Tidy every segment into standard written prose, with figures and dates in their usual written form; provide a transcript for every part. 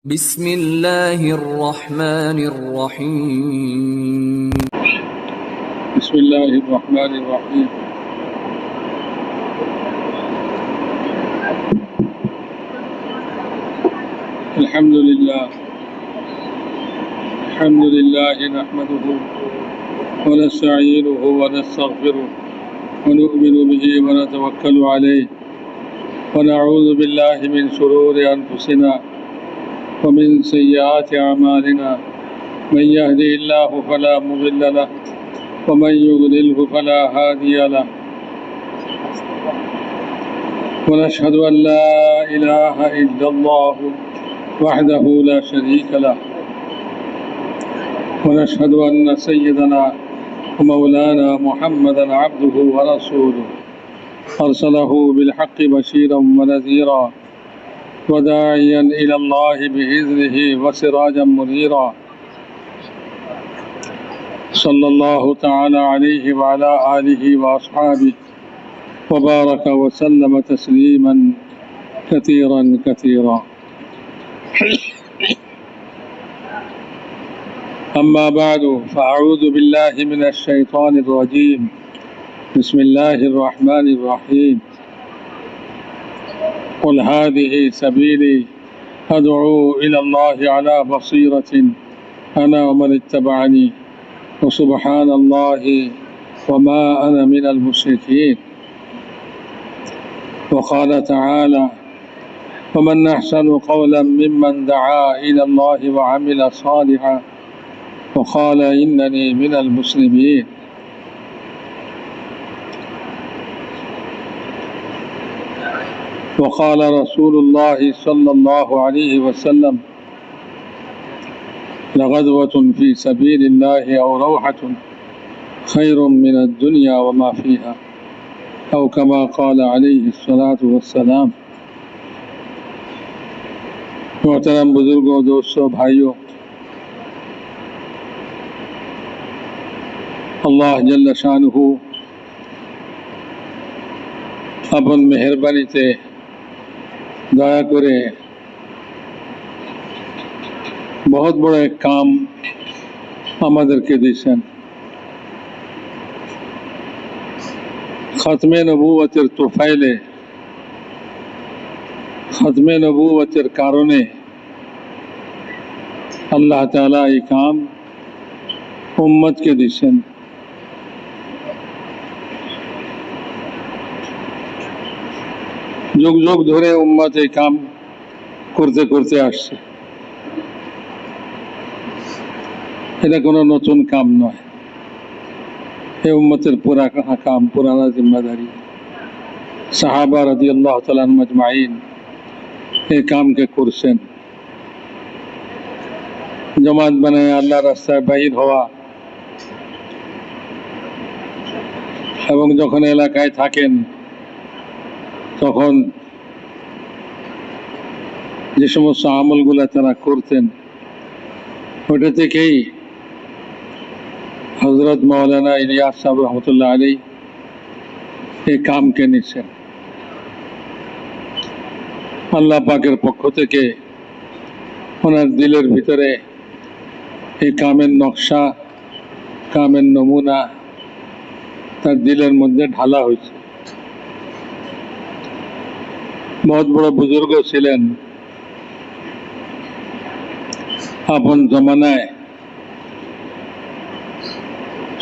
بسم الله الرحمن الرحيم بسم الله الرحمن الرحيم الحمد لله نحمده ونستعينه ونستغفره ونؤمن به ونتوكل عليه ونعوذ بالله من شرور أنفسنا ومن سيئات أعمالنا من يهدي الله فلا مضل له ومن يضلله فلا هادي له ونشهد أن لا إله إلا الله وحده لا شريك له ونشهد أن سيدنا ومولانا محمدا عبده ورسوله أرسله بالحق بشيرا ونذيرا وداعيا إلى الله بإذنه وسراجا منيرا صلى الله تعالى عليه وعلى آله وأصحابه وبارك وسلم تسليما كثيرا كثيرا أما بعد فأعوذ بالله من الشيطان الرجيم بسم الله الرحمن الرحيم قل هذه سبيلي أدعو إلى الله على بصيرة أنا ومن اتبعني وسبحان الله وما أنا من المشركين وقال تعالى ومن أحسن قولا ممن دعا إلى الله وعمل صالحا وقال إنني من المسلمين وقال رسول الله صلى الله عليه وسلم لغدوة في سبيل الله أو روحة خير من الدنيا وما فيها أو كما قال عليه الصلاة والسلام محترم बुजुर्गों दोस्तों भाइयों अल्लाह जल्ल शानुहु अपन मेहरबानीते दया करे बहुत बड़ा एक काम আমাদেরকে দিয়েছেন खत्म नबूवतेर तोफाइले खत्म नबूवतेर कारणे अल्लाह ताला এই কাম উম্মতকে দিয়েছেন যুগ যুগ ধরে উম্মত এই কাম করতে করতে আসছে এটা কোনো নতুন কাম নয় এই উম্মতের পুরা কাম পুরানা জিম্মাদারি সাহাবা রাদিয়াল্লাহু তাআলা আনহুম আজমাইন এই কামকে করছেন জামাত বানায় আল্লাহর রাস্তায় বাইর হওয়া এবং যখন এলাকায় থাকেন তখন যে সমস্ত আমলগুলো তারা করতেন ওটা থেকেই হযরত মাওলানা ইলিয়াস সাহেব রহমতুল্লাহ আলাইহি এই কামকে নিয়েছেন আল্লাহ পাকের পক্ষ থেকে ওনার দিলের ভিতরে এই কামের নকশা কামের নমুনা তার দিলের মধ্যে ঢালা হয়েছে बहुत बड़ा बुजुर्ग ছিলেন আপন জমানায়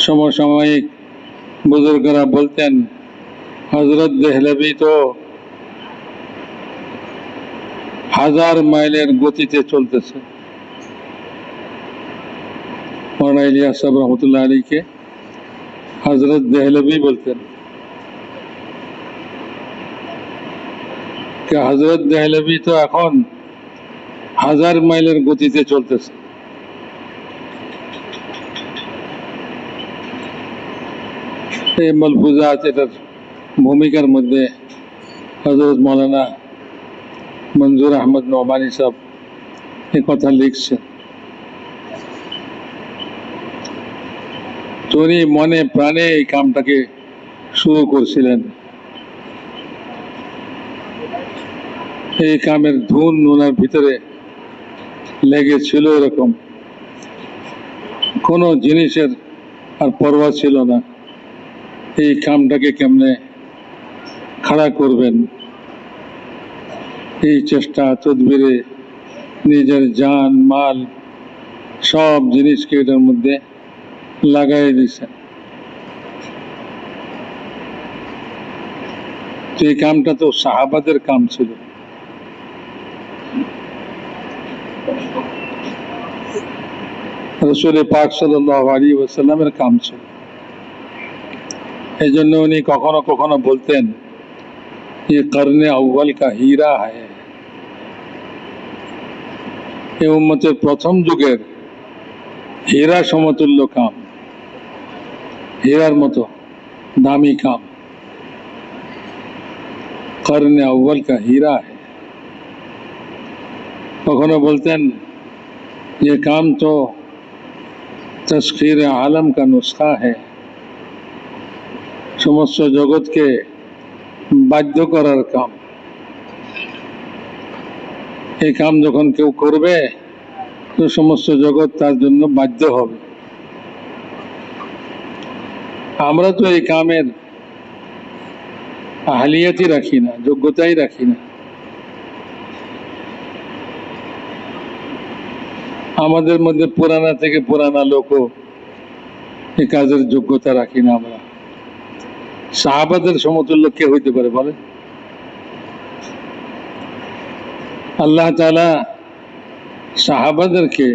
সমসাময়িক বুজুর্গরা বলতেন হযরত দেহলভী তো 1000 মাইলের গতিতে চলতেছে মাওলানা ইলিয়াস সাহেব রহমতুল্লাহ আলাইহিকে হযরত দেহলভী বলতেন कि हजरत देहलवी तो এখন 1000 মাইলের গতিতে চলতেছে এই মালফুজাত এটার ভূমিকার মধ্যে হযরত মাওলানা মনজুর আহমদ নোমানী সাহেব এই কথা লিখছেন তিনি মনে প্রাণে এই কামটাকে শুরু করেছিলেন এই কামের ধুন ওনার ভিতরে লেগেছিল এরকম, কোনো জিনিসের আর পরোয়া ছিল না এই কামটাকে কেমনে খাড়া করবেন। এই চেষ্টা তদবিরে নিজের জান মাল সব জিনিসকে এটার মধ্যে লাগাই দিয়েছেন। এই কামটা তো সাহাবাদের কাম ছিল। রাসূল পাক সাল্লাল্লাহু আলাইহি ওয়াসাল্লামের কাম ছিল। এই জন্য উনি কখনো কখনো বলতেন, ये कर्ने अव्वल का हीरा है, এই উম্মতের প্রথম যুগের হীরা সমতুল্য কাম, হীরার মতো দামি কাম, कर्ने अव्वल का हीरा है। কখনো বলতেন, ये काम तो तस्खीर आलम का नुस्खा है, সমস্ত জগৎকে বাধ্য করার কাম। এই কাম যখন কেউ করবে তো সমস্ত জগৎ তার জন্য বাধ্য হবে। আমরা তো এই কামের আহলিয়াতই রাখি না, যোগ্যতাই রাখি না। আমাদের মধ্যে পুরানা থেকে পুরানা লোকও এই কাজের যোগ্যতা রাখি না আমরা। সাহাবাদের সমতুল্য কে হইতে পারে বলে? আল্লাহ তাআলা সাহাবাদেরকে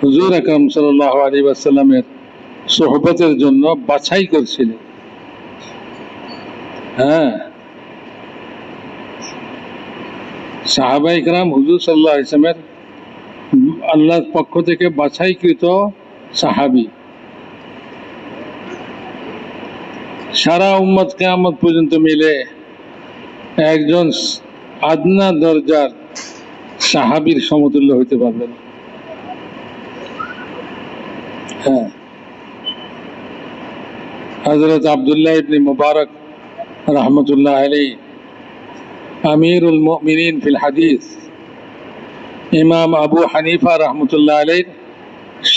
হুজুর আকরাম সাল্লাল্লাহু আলাইহি ওয়াসাল্লামের সোহবতের জন্য বাছাই করছিলেন। হ্যাঁ, সাহাবায়ে কেরাম হুজুর সাল্লাল্লাহু আলাইহি ওয়াসাল্লামের আল্লাহর পক্ষ থেকে বাছাইকৃত সাহাবী। সারা উম্মত কিয়ামত পর্যন্ত মিলে একজন আদনা দরজার সাহাবীর সমতুল্য হইতে পারবে না। হ্যাঁ, হযরত আব্দুল্লাহ ইবনে মুবারক রাহমাতুল্লাহ আলাইহি আমিরুল মুমিনিন ফিল হাদিস, ইমাম আবু হানিফা রাহমাতুল্লাহ আলাইহির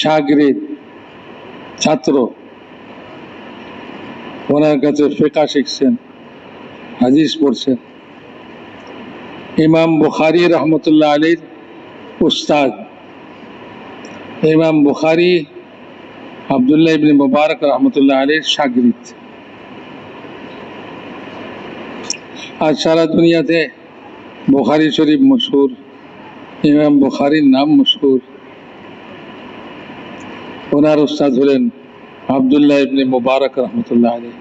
শাগরিদ, ছাত্র। ওনার কাছে ফিকহ শিখছেন, হাদিস পড়ছেন। ইমাম বুখারী রাহমাতুল্লাহ আলাইহির উস্তাদ। ইমাম বুখারী আব্দুল্লাহ ইবনে মুবারক রাহমাতুল্লাহ আলাইহির শাগরিদ। আজ সারা দুনিয়াতে বুখারী শরীফ মশহুর, ইমাম বুখারীর নাম মশহুর। ওনার উস্তাদ হলেন আব্দুল্লাহ ইবনে মুবারক রাহমাতুল্লাহ আলাইহি।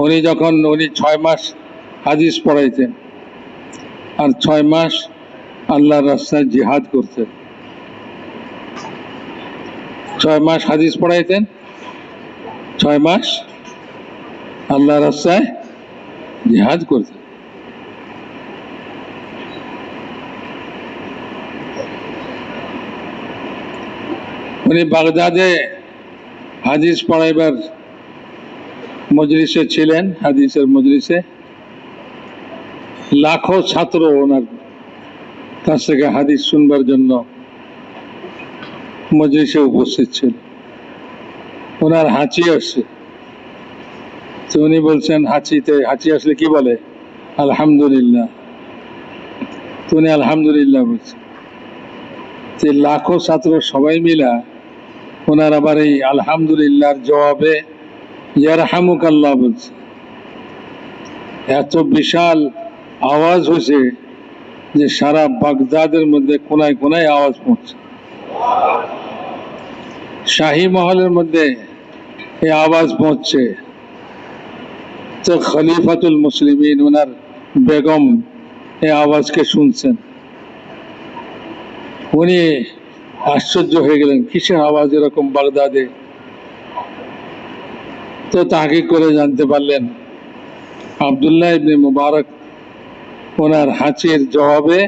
উনি 6 মাস হাদিস পড়াইতেন আর 6 মাস আল্লাহর রাস্তায় জিহাদ করতেন। 6 মাস হাদিস পড়াইতেন, 6 মাস আল্লাহর রাস্তায় জিহাদ করতেন। উনি বাগদাদে হাদিস পড়াইবার মজলিসে ছিলেন, হাদিসের মজলিসে। লাখো ছাত্র ওনার কাছ থেকে হাদিস শুনবার জন্য মজলিসে উপস্থিত ছিল। ওনার হাঁচি আসছে, তো উনি বলছেন, হাঁচি আসলে কি বলে? আলহামদুলিল্লাহ। তো উনি আলহামদুলিল্লাহ বলছেন। যে লাখো ছাত্র সবাই মিলা ওনার আবার এই আলহামদুলিল্লাহর জবাবে ইয়ারহামুকাল্লাহ বলছে। এত বিশাল আওয়াজ হয়েছে যে সারা বাগদাদের মধ্যে কোনায় কোনায় আওয়াজ পৌঁছে। শাহী মহলের মধ্যে এই আওয়াজ পৌঁছছে। তো খলিফাতুল মুসলিমিন ওনার বেগম এই আওয়াজকে শুনছেন। উনি আশ্চর্য হয়ে গেলেন, কিসের আওয়াজ এরকম বাগদাদে? তো তাহকিক করে জানতে পারলেন আব্দুল্লাহ ইবনে মুবারক ওনার হাঁচির জবাবে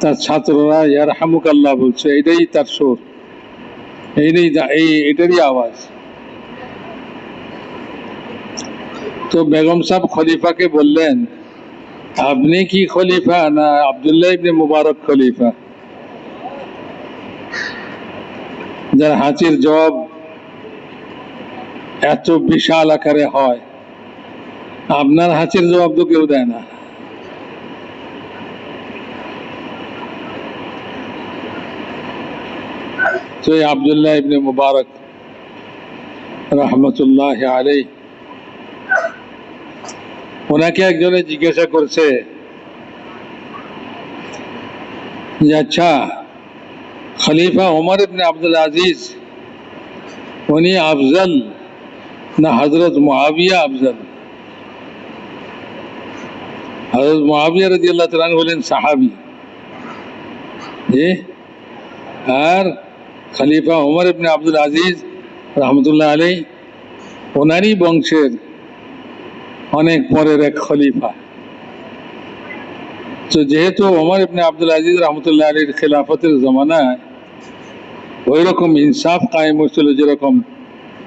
তার ছাত্ররা ইয়ারহামুকাল্লাহ বলছে। এটাই তার সুর, এটারই আওয়াজ। তো বেগম সাহেব খলিফাকে বললেন আপনি কি খলিফা না আব্দুল্লাহ ইবনে মুবারক খলিফা? যার হাঁচির জবাব এত বিশাল আকারে হয়, আপনার হাঁচির জবাব তো কেউ দেয় না। তো এই আব্দুল্লাহ ইবনে মুবারক রহমতুল্লাহ আলাইহি, ওনাকে একজনে জিজ্ঞাসা করছে যে আচ্ছা, খলিফা ওমর ইবনে আব্দুল আজিজ উনি আফজল না হজরত মুআবিয়া আফজল? হজরত মুআবিয়া রাদিয়াল্লাহু তাআলা আনহু হলেন সাহাবী, আর খলিফা ওমর ইবনে আব্দুল আজিজ রহমতুল্লাহ আলাইহি ওনারই বংশের অনেক পরের এক খলিফা। তো যেহেতু ওমর ইবনে আব্দুল আজিজ রহমতুল্লাহ আলাইহির খেলাফতের জমানায় ওই রকম ইনসাফ কায়েম হয়েছিল যেরকম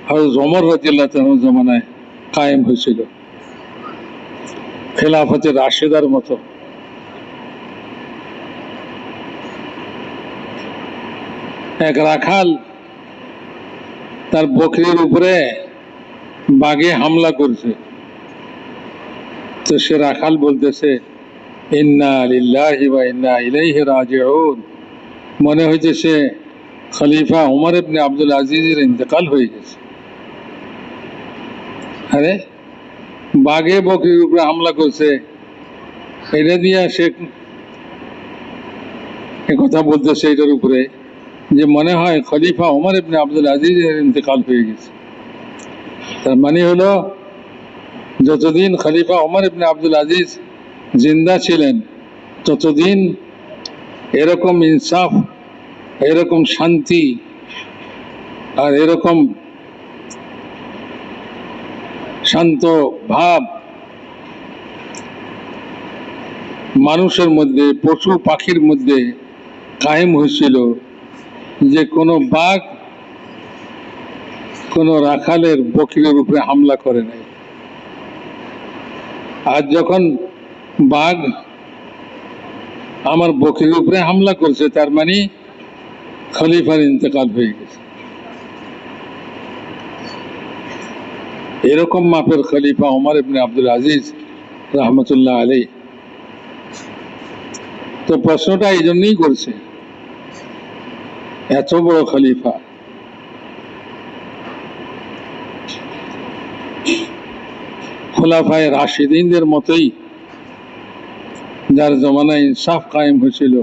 হযরত ওমর রাদিয়াল্লাহু তাআলার জমানায় কায়েম হয়েছিল, খেলাফতের রাশেদার মতো। এক রাখাল তার বকরির উপরে বাঘে হামলা করছে, তো সে রাখাল বলতেছে ইন্না লিল্লাহি ওয়া ইন্না ইলাইহি রাজিউন। মনে হইতেছে খলিফা ওমর ইবনে আব্দুল আজিজের ইন্তেকাল হয়ে গেছে। আরে বাঘে বকরির উপরে হামলা করছে, এটা দিয়া সে কথা বলতেছে এটার উপরে যে মনে হয় খলিফা ওমর ইবনে আব্দুল আজিজের ইন্তেকাল হয়ে গেছে। তার মানে হলো যতদিন খলিফা ওমর ইবনে আব্দুল আজিজ জিন্দা ছিলেন ততদিন এরকম ইনসাফ, এরকম শান্তি আর এরকম শান্ত ভাব মানুষের মধ্যে, পশু পাখির মধ্যে কায়েম হয়েছিল যে কোনো বাঘ কোনো রাখালের বকরির উপরে হামলা করে নাই। আর যখন বাঘ আমার বকরির উপরে হামলা করছে, তার মানে খলিফার ইন্তেকাল হয়ে গেছে। এরকম মাপের খলিফা ওমর ইবনে আব্দুল আজিজ রহমতুল্লাহ আলাইহি। তো প্রশ্নটা এই জন্যই করছে, এত বড় খলিফা, খোলাফায়ে রাশিদিনদের মতোই যার জমানায় ইনসাফ কায়েম হয়েছিল,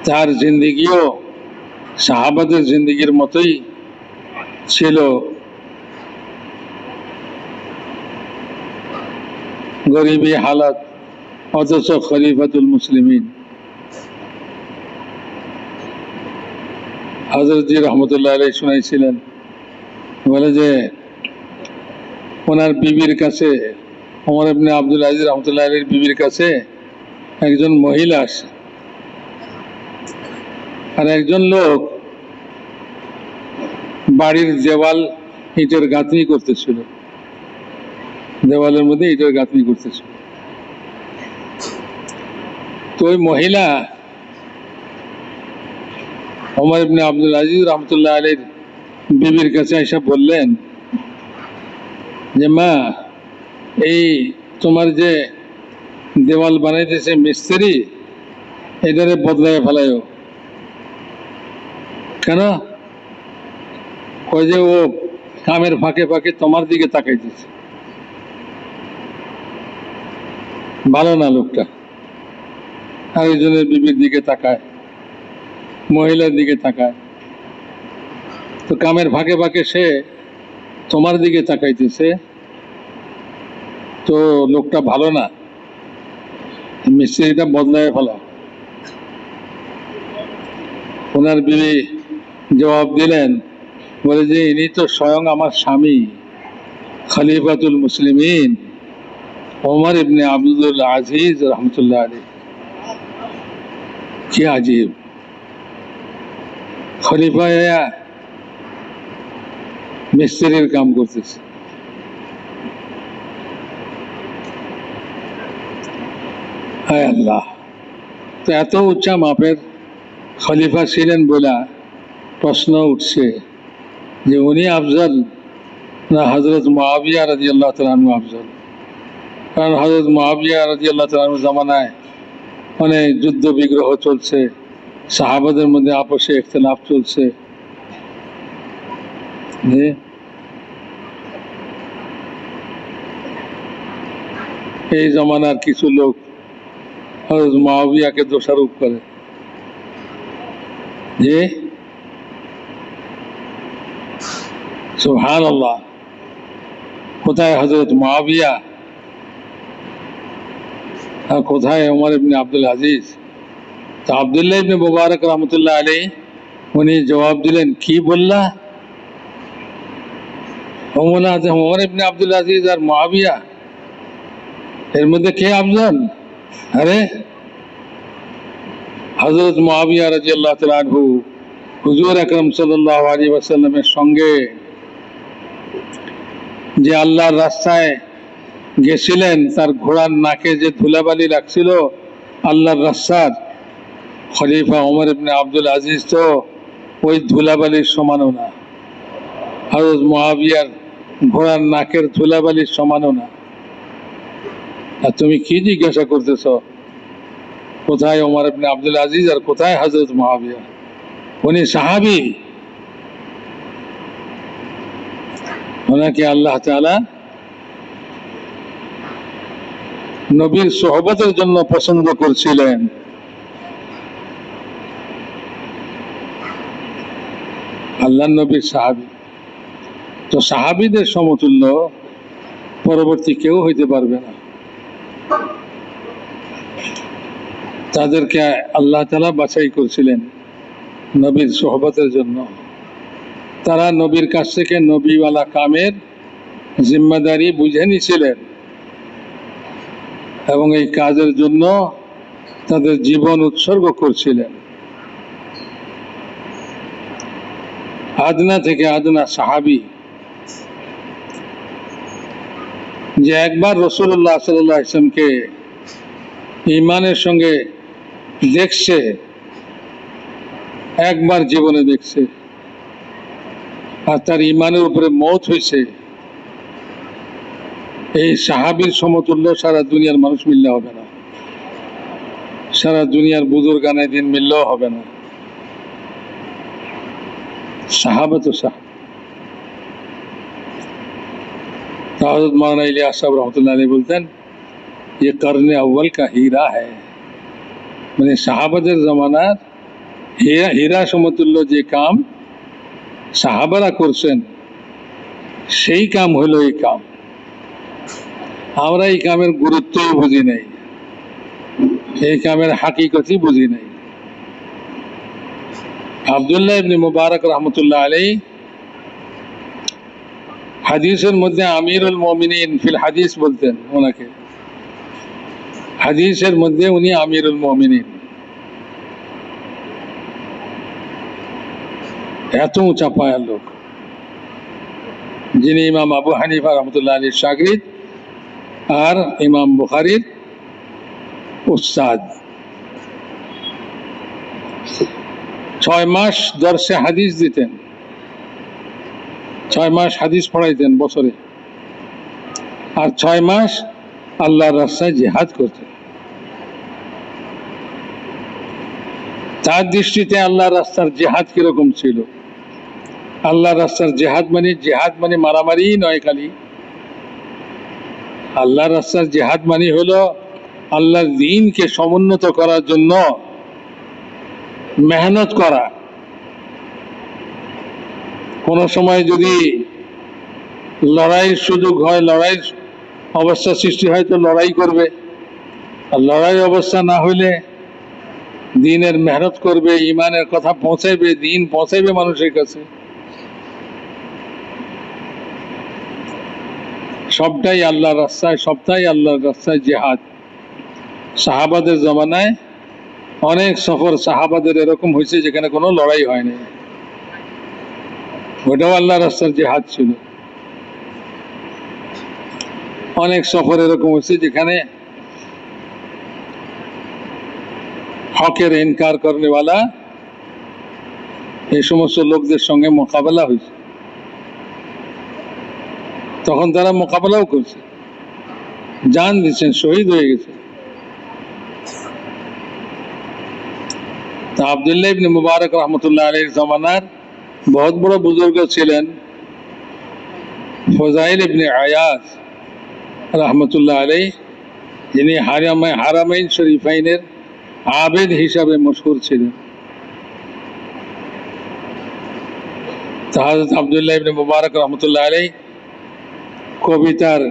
তার জিন্দিগিও সাহাবাদের জিন্দিগির মতোই ছিল। গরিবী হালাত, অথচ খলিফাতুল মুসলিমিন হযরত জি রহমতুল্লাহ আলাইহি শুনাইছিলেন, বলে যে ওনার বিবির কাছে, ওমর ইবনে আব্দুল আজিজ রহমতুল্লাহ আলাইহির বিবির কাছে একজন মহিলা আসে, আর একজন লোক বাড়ির দেওয়াল ইটের গাঁথনি করতেছিল, দেওয়ালের মধ্যে ইটের গাঁথনি করতেছিল। তো ওই মহিলা ওমর ইবনে আব্দুল আজিজ রহমতুল্লাহ আলাইহির বিবির কাছে এসে বললেন যে মা, এই তোমার যে দেওয়াল বানাইতেছে মিস্ত্রি, এটারে বদলায় ফেলায়ও। কেন? কই যে ও কামের ফাঁকে ফাঁকে তোমার দিকে তাকাইতেছে, ভালো না লোকটা। আরেকজনের বিবির দিকে তাকায়, মহিলার দিকে তাকায়, তো কামের ফাঁকে ফাঁকে সে তোমার দিকে তাকাইতেছে, তো লোকটা ভালো না, মিস্ত্রিটা বদলায় ফেলা। ওনার বিবি জবাব দিলেন, বলে যে ইনি তো স্বয়ং আমার স্বামী খলিফাতুল মুসলিমিন ওমর ইবনে আব্দুল আজিজ রহমতুল্লাহ আলাইহি। কি আজীব খলিফা মিস্ত্রির কাম করতেছে। হায় আল্লাহ, তো এত উচ্চা মাপের খলিফা ছিলেন বলে প্রশ্ন উঠছে যে উনি আফজল না হজরত মুআবিয়া রাদিয়াল্লাহু তাআলা আনহু আফজল। কারণ হজরত মুআবিয়া রাদিয়াল্লাহু তাআলা আনহু জামানায় অনেক যুদ্ধ বিগ্রহ চলছে, সাহাবাদের মধ্যে আপসে ইখতিলাফ চলছে। এই জমানার কিছু লোক হযরত মুআবিয়াকে দোষারোপ করে যে সুবহানাল্লাহ, কোথায় হযরত মুআবিয়া আর কোথায় ওমর ইবনে আব্দুল আজিজ? তো আব্দুল্লাহ ইবনে মুবারক রহমতুল্লাহ আলাইহি উনি জবাব দিলেন, কি বললা? ওমর ইবনে আব্দুল আজিজ আর মুআবিয়া, এর মধ্যে কে আফজল? আরে হযরত মুআবিয়া রাদিয়াল্লাহু তাআলা আনহু হুজুর আকরাম সাল্লাল্লাহু আলাইহি ওয়াসাল্লামের সঙ্গে যে আল্লাহর রাস্তায় গেছিলেন, তার ঘোড়ার নাকে যে ধুলাবালি লাগছিল আল্লাহর রাস্তার, খলিফা ওমর ইবনে আব্দুল আজিজ তো ওই ধুলাবালির সমানও না, হযরত মুআবিয়ার ঘোড়ার নাকের ধুলাবালির সমানও না। আর তুমি কি জিজ্ঞাসা করতেছ কোথায় ওমর ইবনে আব্দুল আজিজ আর কোথায় হযরত মুআবিয়া? উনি সাহাবী, ওনাকে আল্লাহ তাআলা নবীর সোহবতের জন্য পছন্দ করছিলেন। আল্লাহর নবীর সাহাবী, তো সাহাবীদের সমতুল্য পরবর্তী কেউ হইতে পারবে না। তাদেরকে আল্লাহ তাআলা বাছাই করছিলেন নবীর সোহবতের জন্য। তারা নবীর কাছ থেকে নবীওয়ালা কামের জিম্মাদারি বুঝে নিয়েছিলেন এবং এই কাজের জন্য তাদের জীবন উৎসর্গ করছিলেন। আদনা থেকে আদনা সাহাবী যে একবার রাসূলুল্লাহ সাল্লাল্লাহু আলাইহি ওয়াসাল্লামকে ঈমানের সঙ্গে দেখছে, একবার জীবনে দেখছে, আর তার ঈমানের উপরে মওত হয়েছে, এই সাহাবীর সমতুল্য সারা দুনিয়ার মানুষ মিললে হবে না, সারা দুনিয়ার বুজুর্গানে দিন মিললেও হবে না। সাহাবা তো সাহাবা। হযরত মাওলানা ইলিয়াস সাহেব রহমতুল্লাহ আলাইহি বলতেন, ये करने अव्वल का हीरा है, মানে সাহাবাদের জামানার হীরা সমতুল্য যে কাম সাহাবারা করছেন, সেই কাম হলো এই কাম। আমরা এই কামের গুরুত্বই বুঝি নাই, এই কামের হাকিকতই বুঝি নাই। আব্দুল্লাহ ইবনে মুবারক রহমতুল্লাহ আলাইহি হাদিসের মধ্যে আমিরুল মুমিনিন ফিল হাদিস বলতেন ওনাকে, হাদিসের মধ্যে উনি আমিরুল মুমিনিন। এত উঁচা পায়ার লোক, যিনি ইমাম আবু হানিফা রহমতুল্লাহ আলাইহির শাগির্দ আর ইমাম বুখারীর উস্তাদ। 6 মাস দর্শে হাদিস দিতেন, 6 মাস হাদিস পড়াইতেন বছরে, আর 6 মাস আল্লাহর রাস্তায় জিহাদ করতেন। তার দৃষ্টিতে আল্লাহর রাস্তার জিহাদ কিরকম ছিল? আল্লাহর রাস্তার জিহাদ মানে মারামারি নয় খালি। আল্লাহর রাস্তার জিহাদ মানে হলো আল্লাহর দ্বীনকে সমুন্নত করার জন্য মেহনত করা। কোন সময় যদি লড়াইয়ের সুযোগ হয়, লড়াইয়ের অবস্থা সৃষ্টি হয়, তো লড়াই করবে, আর লড়াই অবস্থা না হইলে দ্বীনের মেহনত করবে, ইমানের কথা পৌঁছাইবে, দ্বীন পৌঁছাইবে মানুষের কাছে। সবটাই আল্লাহর রাস্তায়, সবটাই আল্লাহর রাস্তায় জিহাদ। সাহাবাদের জমানায় অনেক সফর সাহাবাদের এরকম হয়েছে যেখানে কোনো লড়াই হয়নি, ওটাও আল্লাহর রাস্তার জিহাদ ছিল। অনেক সফর এরকম হয়েছে যেখানে হকের ইনকার করনেওয়ালা এই সমস্ত লোকদের সঙ্গে মোকাবেলা হয়েছে। তখন তারা মোকাবেলাও করছে, জান দিচ্ছেন, শহীদ হয়ে গেছে। তা আব্দুল্লাহ ইবনে মুবারক রহমতুল্লাহ আলাইহির জমানার বহুত বড় বুজুর্গ ছিলেন ফজাইল ইবনে আয়াজ রহমতুল্লাহ আলাইহ, যিনি হারামাইন শরীফাইনের আবেদ হিসাবে মশহুর ছিলেন। তা হযরত আব্দুল্লাহ ইবনে মুবারক রহমতুল্লাহ আলাইহ কবিতার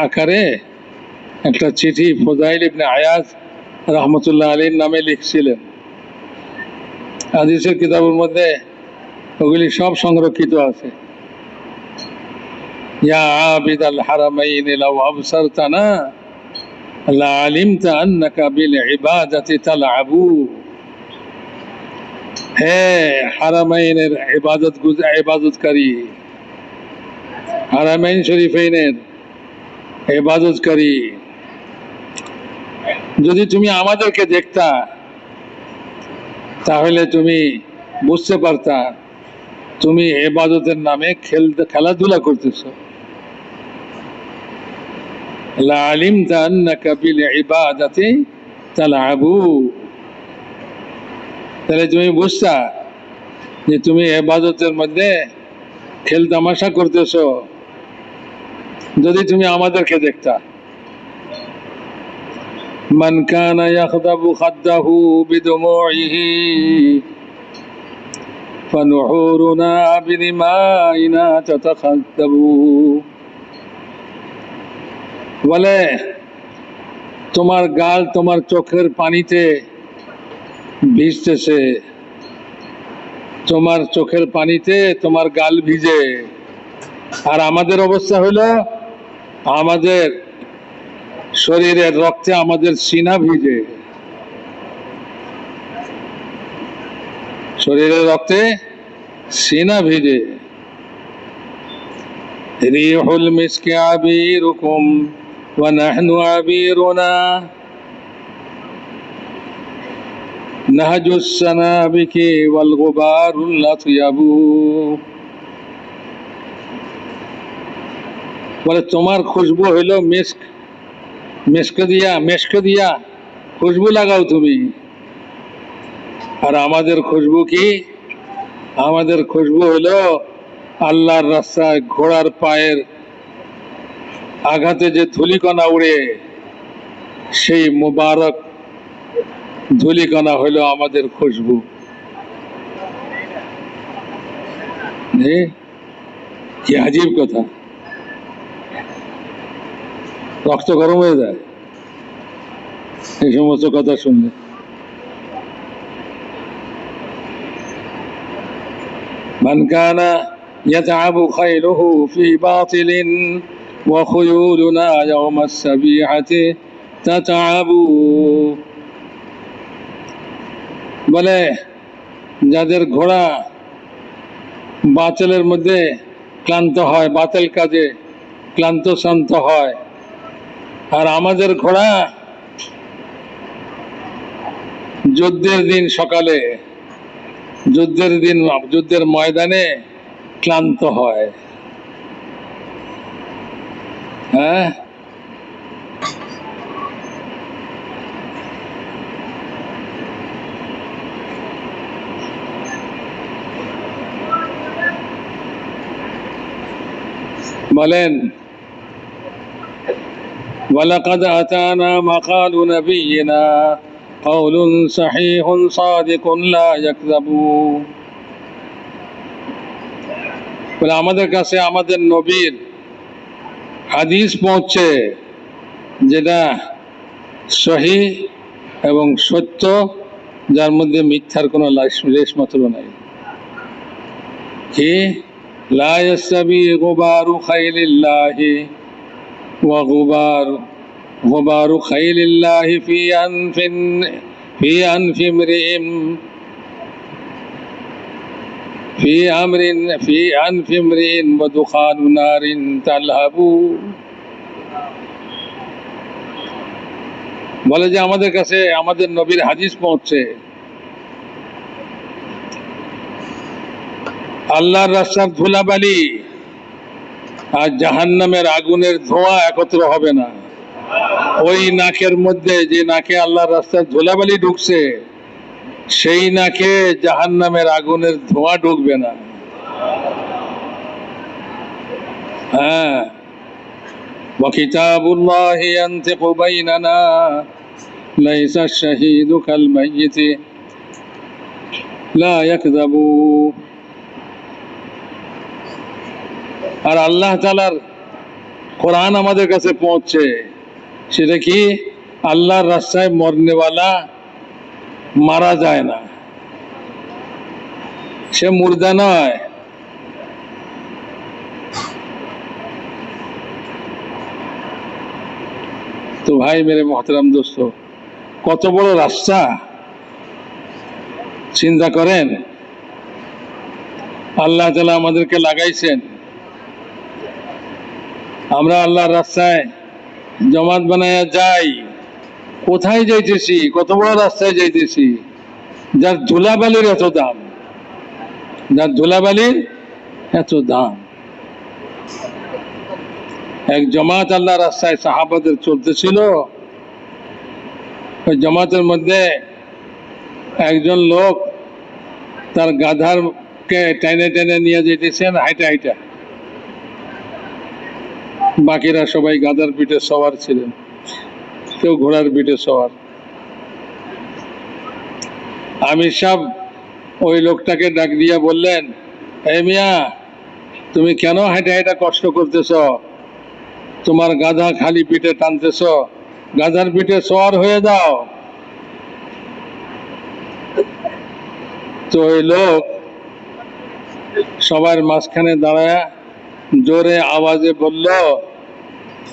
আকারে একটা চিঠি ফজাইল ইবনে আয়াজ রহমতুল্লাহ আলাইহির নামে লিখছিলেন। হাদিসের কিতাবের মধ্যে ওগুলি সব সংরক্ষিত আছে। ইয়া আবিদাল হারামাইন লাউ আবসারতানা লা আলিমতা আন্নাকা বিল ইবাদাতি তালআবু। হে হারামাইনের ইবাদতকারী, হারামাইন শরীফাইনের ইবাদতকারী, যদি তুমি আমাদেরকে দেখতা তাহলে তুমি বুঝতে পারতা তুমি ইবাদতের নামে খেলাধুলা করতেছো। লা আলিমতা আন্নাকা বিল ইবাদাতি তালআবু, তাহলে তুমি বুঝতা যে তুমি ইবাদতের মধ্যে খেল তামাশা করতেছো, যদি তুমি আমাদেরকে দেখতা। মান কানা ইয়াখদাবু খাদ্দাহু বিদুমুইহি ফানুহুরুনা বিদিমাইনা তাতাখাদ্দাবু। বলে তোমার গাল তোমার চোখের পানিতে ভিজতেছে, তোমার চোখের পানিতে তোমার গাল ভিজে, আর আমাদের অবস্থা হলো আমাদের শরীরের রক্তে আমাদের সিনা ভিজে, শরীরের রক্তে সিনা ভিজে। রিহুল মিসকি আবিরুকুম ওয়া নাহনু আবিরুনা নাহজুস সানাবিকি ওয়াল গুবারুল লাতিয়াবু। বলে তোমার খুশবু হইল মিস্ক, মেশক দিয়া খুশবু লাগাও তুমি, আর আমাদের খুশবু কি? আমাদের খুশবু হলো আল্লাহর রাস্তায় ঘোড়ার পায়ের আঘাতে যে ধূলিকণা উড়ে, সেই মুবারক ধূলিকণা হলো আমাদের খুশবু। কি আজীব কথা, রক্ত গরম হয়ে যায় এই সমস্ত কথা শুনলে। মান কানা ইয়াতআবু খাইলুহু ফি বাতিলিন ওয়া খুয়ুলুনা ইয়াওমাস সাবিহাতি তাতআবু। বলে যাদের ঘোড়া বাতিলের মধ্যে ক্লান্ত হয়, বাতিল কাজে ক্লান্ত শান্ত হয়, আর আমাদের ঘোড়া যুদ্ধের দিন সকালে, যুদ্ধের ময়দানে ক্লান্ত হয়। হ্যাঁ, বলেন ওয়ালাকাদ আতানা মাকালু নাবিয়িনা কাউলুন সাহিহুন সাদিকুন লা ইয়াকযাবু। বলে আমাদের কাছে আমাদের নবীর হাদিস পৌঁছে, যেটা সহিহ এবং সত্য, যার মধ্যে মিথ্যার কোনো লেশ মাত্র নাই। কি? লা ইয়াসতাবি গুবারু খাইলিল্লাহি ওয়া গুবারু খাইলিল্লাহি ফি আনফি ইমরিইন في أنف امرئ ودخان نار تلهب। বলে যে আমাদের কাছে আমাদের নবীর হাদিস পৌঁছছে, আল্লাহর রাস্তার ধুলাবালি আর জাহান্নামের আগুনের ধোঁয়া একত্র হবে না। ওই নাকের মধ্যে, যে নাকে আল্লাহর রাস্তার ধুলাবালি ঢুকছে, সেই নাকে জাহান্নামের আগুনের ধোঁয়া ঢুকবে না। হ্যাঁ, ওয়াকিতাবুল্লাহি ইয়ানতিকু বাইনানা লাইসা আশ-শাহীদু কাল মাইয়িতি লা ইয়াকযাবু। আর আল্লাহ তাআলার কোরআন আমাদের কাছে পৌঁছছে, সেটা কি? আল্লাহর রাস্তায় মরনেওয়ালা মারা যায় না, সে মুর্দা নয়। তো ভাই মেরে মোহতারাম দোস্ত, কত বড় রাস্তা চিন্তা করেন। আল্লাহ তাআলা আমাদেরকে লাগাইছেন, আমরা আল্লাহর রাস্তায় জমাত বানায়া যাই। কোথায় যাইতেছি? কত বড় রাস্তায় যাইতেছি, যার ধুলাবালির এত দাম, যার ধুলাবালির এত দাম। এক জমাত আল্লাহ রাস্তায় সাহাবাদের চলতেছিল, ওই জমাতের মধ্যে একজন লোক তার গাধারকে টেনে টেনে নিয়ে যেতেছেন হাইটা হাইটা। বাকিরা সবাই গাধার পিঠে সওয়ার ছিলেন, কেউ ঘোড়ার পিঠে সওয়ার। আমির সাহেব ওই লোকটাকে ডাক দিয়া বললেন, এ মিয়া, তুমি কেন হাইটা হাইটা কষ্ট করতেছ? তোমার গাধা খালি পিঠে টানতেছ, গাধার পিঠে সওয়ার হয়ে যাও। তো ওই লোক সবার মাঝখানে দাঁড়ায় জোরে আওয়াজে বলল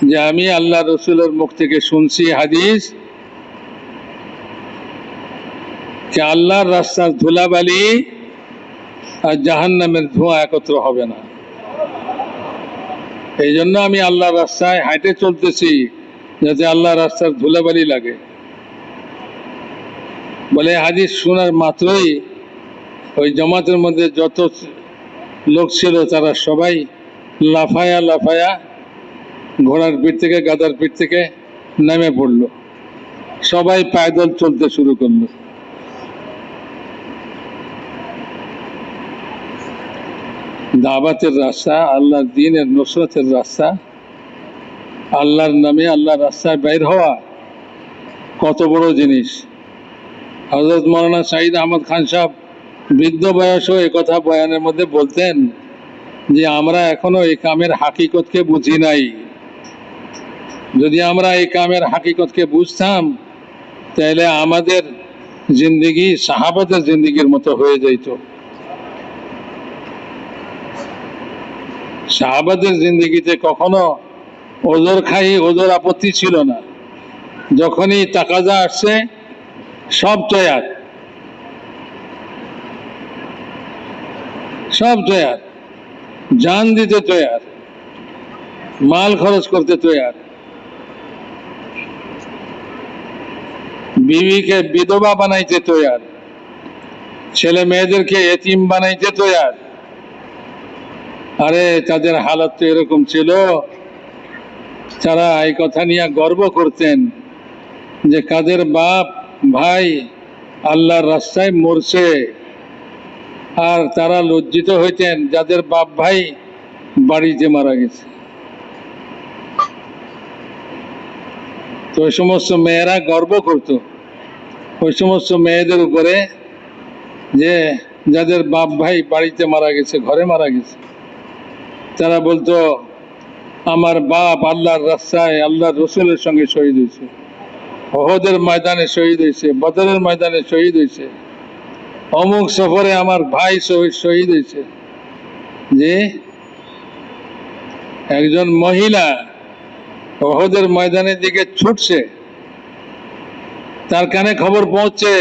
যে আমি আল্লাহ রসুলের মুখ থেকে শুনছি হাদিস, যে আল্লাহর রাস্তার ধুলাবালি আর জাহান্নামের ধোঁয়া একত্র হবে না। এই জন্য আমি আল্লাহর রাস্তায় হাঁটে চলতেছি, যাতে আল্লাহ রাস্তার ধুলাবালি লাগে। বলে হাদিস শোনার মাত্রই ওই জমাতের মধ্যে যত লোক ছিল তারা সবাই লাফায়া লাফায়া ঘোড়ার পিঠ থেকে, গাধার পিঠ থেকে নেমে পড়লো, সবাই পায়দল চলতে শুরু করলো। দাওয়াতের রাস্তা, আল্লাহর দ্বীনের নুসরতের রাস্তা, আল্লাহর নামে আল্লাহর রাস্তায় বাইর হওয়া কত বড় জিনিস। হযরত মাওলানা সাঈদ আহমদ খান সাহেব বৃদ্ধ বয়সেও এই কথা বয়ানের মধ্যে বলতেন যে আমরা এখনো এই কামের হাকিকতকে বুঝি নাই। যদি আমরা এই কামের হাকিকতকে বুঝতাম, তাহলে আমাদের জিন্দেগি সাহাবাদের জিন্দেগির মতো হয়ে যাইত। সাহাবাদের জিন্দেগিতে কখনো ওজোর খাই, ওজোর আপত্তি ছিল না। যখনই তাকাজা আসছে সব তৈয়ার, সব তৈয়ার, জান দিতে তৈয়ার, মাল খরচ করতে তৈয়ার, বিবিকে বিধবা বানাইতে তৈয়ার, ছেলে মেয়েদেরকে এতিম বানাইতে তৈয়ার। আরে তাদের হালত তো এরকম ছিল, তারা এই কথা নিয়ে গর্ব করতেন যে কাদের বাপ ভাই আল্লাহর রাস্তায় মরছে, আর তারা লজ্জিত হইতেন যাদের বাপ ভাই বাড়িতে মারা গেছে। তো ওই সমস্ত মেয়েরা গর্ব করত ওই সমস্ত মেয়েদের উপরে, যে যাদের বাপ ভাই বাড়িতে মারা গেছে, ঘরে মারা গেছে। তারা বলতো আমার বাপ আল্লাহর রাস্তায় আল্লাহর রসুলের সঙ্গে শহীদ হয়েছে, ওহদের ময়দানে শহীদ হয়েছে, বদরের ময়দানে শহীদ হয়েছে, অমুক সফরে আমার ভাই শহীদ হয়েছে। যে একজন মহিলা ওহদের ময়দানের দিকে ছুটছে, তার কানে খবর পৌঁছছে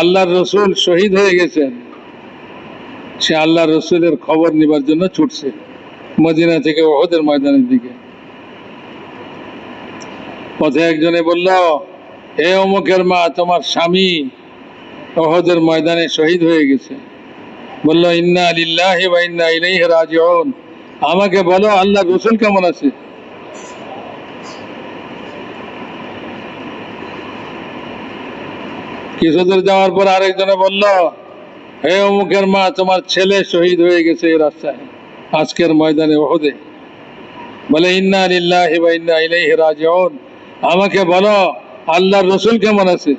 আল্লাহর রসুল শহীদ হয়ে গেছেন, সে আল্লাহর রসুলের খবর নেবার জন্য ছুটছে মদিনা থেকে ওহদের ময়দানের দিকে। পথে একজনে বলল, হে অমুকের মা, তোমার স্বামী উহুদের ময়দানে শহীদ হয়ে গেছে। বলল, ইন্না লিল্লাহি ওয়া ইন্না ইলাইহি রাজিউন। আমাকে বলো আল্লাহ রসুল কেমন আছে? কিছুদূর যাওয়ার পর আরেকজনে বলল, হে অমুকের মা, তোমার ছেলে শহীদ হয়ে গেছে এই রাস্তায় আজকের ময়দানে উহুদে। বলে, ইন্না লিল্লাহি ওয়া ইন্না ইলাইহি রাজিউন। আমাকে বলো আল্লাহর রসুল কেমন আছে?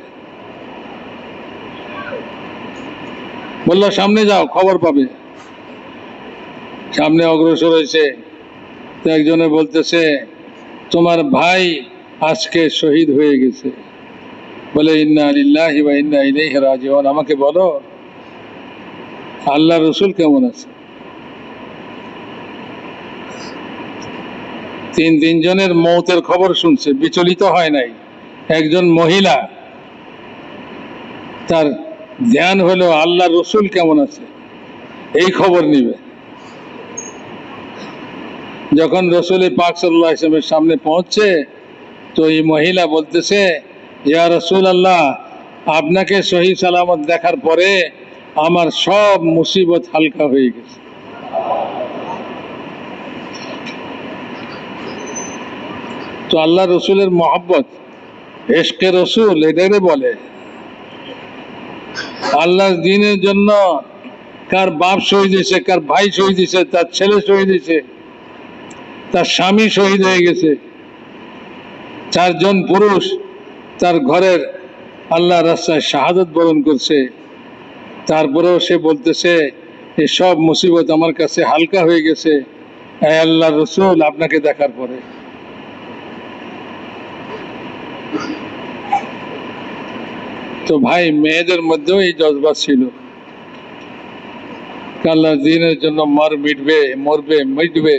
বললো, সামনে যাও, খবর পাবে। সামনে অগ্রসর হয়েছে, তো একজনে বলতেছে, তোমার ভাই আজকে শহীদ হয়ে গেছে। বলে, ইন্না লিল্লাহি ওয়া ইন্না ইলাইহি রাজিউন। আমাকে বলো আল্লাহ রসুল কেমন আছে? তিনজনের মৌতের খবর শুনছে, বিচলিত হয় নাই। একজন মহিলা, তার ধ্যান হলো আল্লাহ রসুল কেমন আছে, এই খবর নিবে। যখন রসুল পাক সাল্লাল্লাহু আলাইহি ওয়াসাল্লামের সামনে পৌঁছছে, তো এই মহিলা বলতেছে, ইয়া রসুল আল্লাহ, আপনাকে সহি সালামত দেখার পরে আমার সব মুসিবত হালকা হয়ে গেছে। তো আল্লাহ রসুলের মহব্বত, এশকে রসুল এটারে বলে। আল্লাহর দ্বীনের জন্য কার বাপ শহীদ হয়েছে, কার ভাই শহীদ হয়েছে, তার ছেলে শহীদ হয়েছে, তার স্বামী শহীদ হয়ে গেছে, 4 জন পুরুষ তার ঘরের আল্লাহ রাস্তায় শাহাদত বরণ করছে, তারপরেও সে বলতেছে এই সব মুসিবত আমার কাছে হালকা হয়ে গেছে আল্লাহ রসুল আপনাকে দেখার পরে। তো ভাই, মেয়েদের মধ্যেও এই জজবা ছিল, আল্লাহর দ্বীনের জন্য মরবে।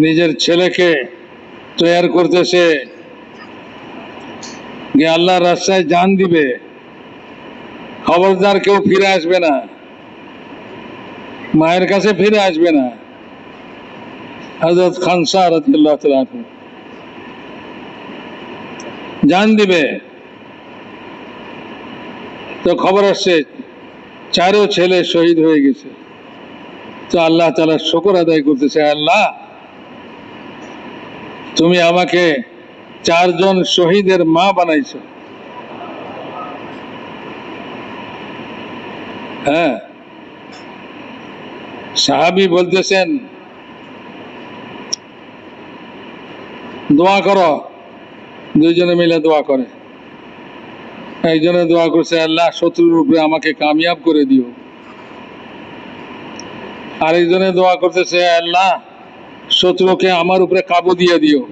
নিজের ছেলেকে তৈয়ার করতেছে যে আল্লাহর রাস্তায় জান দিবে, খবরদার কেউ ফিরে আসবে না, মায়ের কাছে ফিরে আসবে না। হযরত খানসা রাদিয়াল্লাহু তাআলা আনহু জান দিবে। তো খবর আসছে 4 ছেলে শহীদ হয়ে গেছে। তো আল্লাহ তাআলা শুকর আদায় করতেছে, আল্লাহ তুমি আমাকে 4 জন শহীদের মা বানাইছো। হ্যাঁ, সাহাবী বলতেছেন, দোয়া করো। 2 জনে মিলে দোয়া করে। একজনে দোয়া করছে, আল্লাহ শত্রুর উপরে আমাকে কামিয়াব করে দিও। আরেকজনে দোয়া করতেছে, আল্লাহ শত্রুকে আমার উপরে কাবু দিয়ে দিও,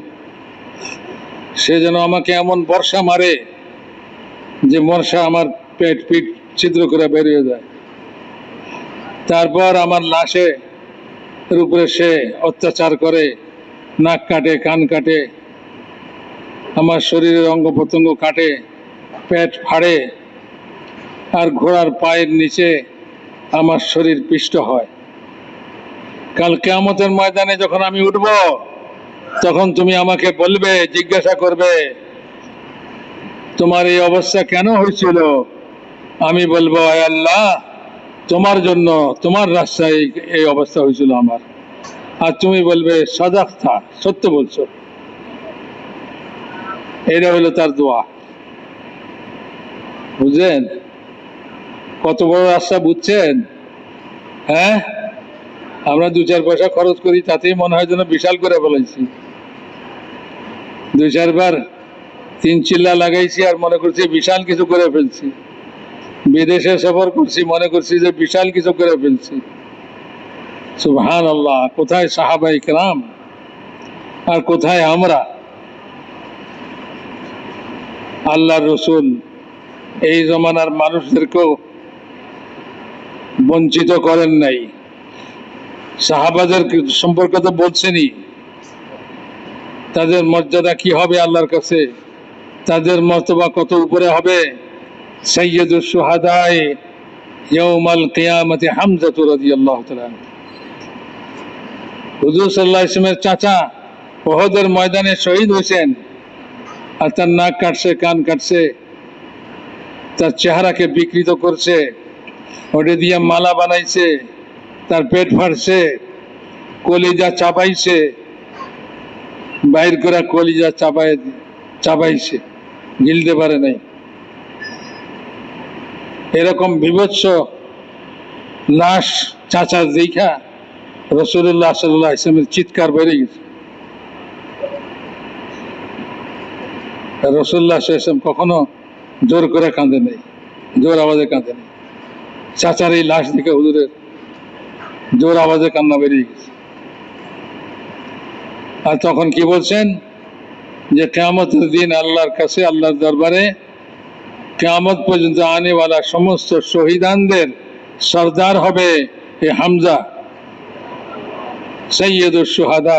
সে যেন আমাকে এমন বর্ষা মারে যে বর্ষা আমার পিঠ ছিদ্র করে বেরিয়ে যায়। তারপর আমার লাশের উপরে সে অত্যাচার করে, নাক কাটে, কান কাটে, আমার শরীরের অঙ্গ প্রত্যঙ্গ কাটে, পেট ফাড়ে, আর ঘোড়ার পায়ের নিচে আমার শরীর পিষ্ট হয়। কাল কিয়ামতের ময়দানে যখন আমি উঠব, তখন তুমি আমাকে বলবে, জিজ্ঞাসা করবে, তোমার এই অবস্থা কেন হয়েছিল? আমি বলবো, আয় আল্লাহ, তোমার জন্য, তোমার রাস্তায় এই অবস্থা হয়েছিল আমার। আর তুমি বলবে, সাদাক্তা, সত্য বলছো। এটা হলো তার দোয়া। বুঝলেন কত বড় রাস্তা? বুঝছেন? হ্যাঁ, আমরা 2-4 পয়সা খরচ করি, তাতেই মনে হয় যেন বিশাল করে বলেছি। 2-4 বার 3 চিল্লা লাগাইছি আর মনে করছি বিশাল কিছু করে ফেলছি। বিদেশে সফর করছি, মনে করছি যে বিশাল কিছু করে ফেলছি। সুবহানাল্লাহ, কোথায় সাহাবায়ে কেরাম আর কোথায় আমরা? আল্লাহর রসুল এই জমানার মানুষদেরকেও বঞ্চিত করেন নাই। সাহাবাদের সম্পর্কে তো বলছেনই, তাদের মর্যাদা কি হবে আল্লাহর কাছে, তাদের মর্তবা কত উপরে হবে। সাইয়্যিদুশ শুহাদায়ে ইয়াউমাল কিয়ামতি হামজা রাদিয়াল্লাহু তাআলা। হুজুর সাল্লাল্লাহু আলাইহি ওয়াসাল্লামের চাচা উহুদের ময়দানে শহীদ হয়েছেন। আর তার নাক কাটছে, কান কাটছে, তার চেহারাকে বিকৃত করছে, ওটা দিয়ে মালা বানাইছে, তার পেট ফাটছে, কলিজা চাপাইছে, বাইর করা কলিজা চাপাইছে, গিলতে পারে নাই। এরকম বিভৎস লাশ চাচার দেখা রাসূলুল্লাহ সাল্লাল্লাহু আলাইহি ওয়াসাল্লামের চিৎকার বেড়ে গেছে। রাসূলুল্লাহ সাল্লাল্লাহু আলাইহি ওয়াসাল্লাম কখনো জোর করে কাঁদে নাই, জোর আওয়াজে কাঁদে নাই। চাচার এই লাশ দেখে হুজুরের জোর আওয়াজে কান্না বেরিয়ে গেছে। আর তখন কি বলছেন যে কিয়ামতের দিন আল্লাহর কাছে, আল্লাহর দরবারে কিয়ামত পর্যন্ত আনেওয়ালা সমস্ত শহীদানদের সরদার হবে এ হামজা, সৈয়দুশ শুহাদা।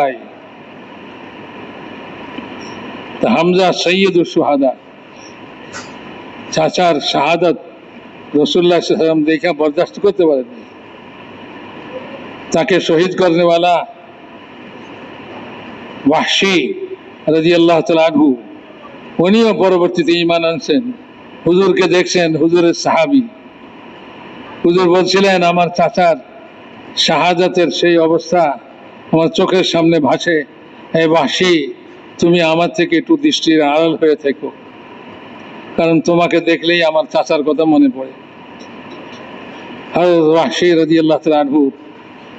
হামজা সৈয়দুশ শুহাদা, চাচার শাহাদাত রাসূলুল্লাহ সাল্লাল্লাহু আলাইহি ওয়াসাল্লাম দেখা বরদাস্ত করতে পারেননি। তাকে শহীদ করনেওয়ালা ওয়াহশী রাদিয়াল্লাহু তাআলা আনহু, উনিও পরবর্তীতে ঈমান আনছেন, হুজুরকে দেখছেন, হুজুরের সাহাবী। হুজুর বলছিলেন আমার চাচার শাহাদাতের সেই অবস্থা আমার চোখের সামনে ভাসে, হে ওয়াহশী তুমি আমার থেকে একটু দৃষ্টির আড়াল হয়ে থেকো, কারণ তোমাকে দেখলেই আমার চাচার কথা মনে পড়ে। হযরত ওয়াহশী রাদিয়াল্লাহু তাআলা আনহু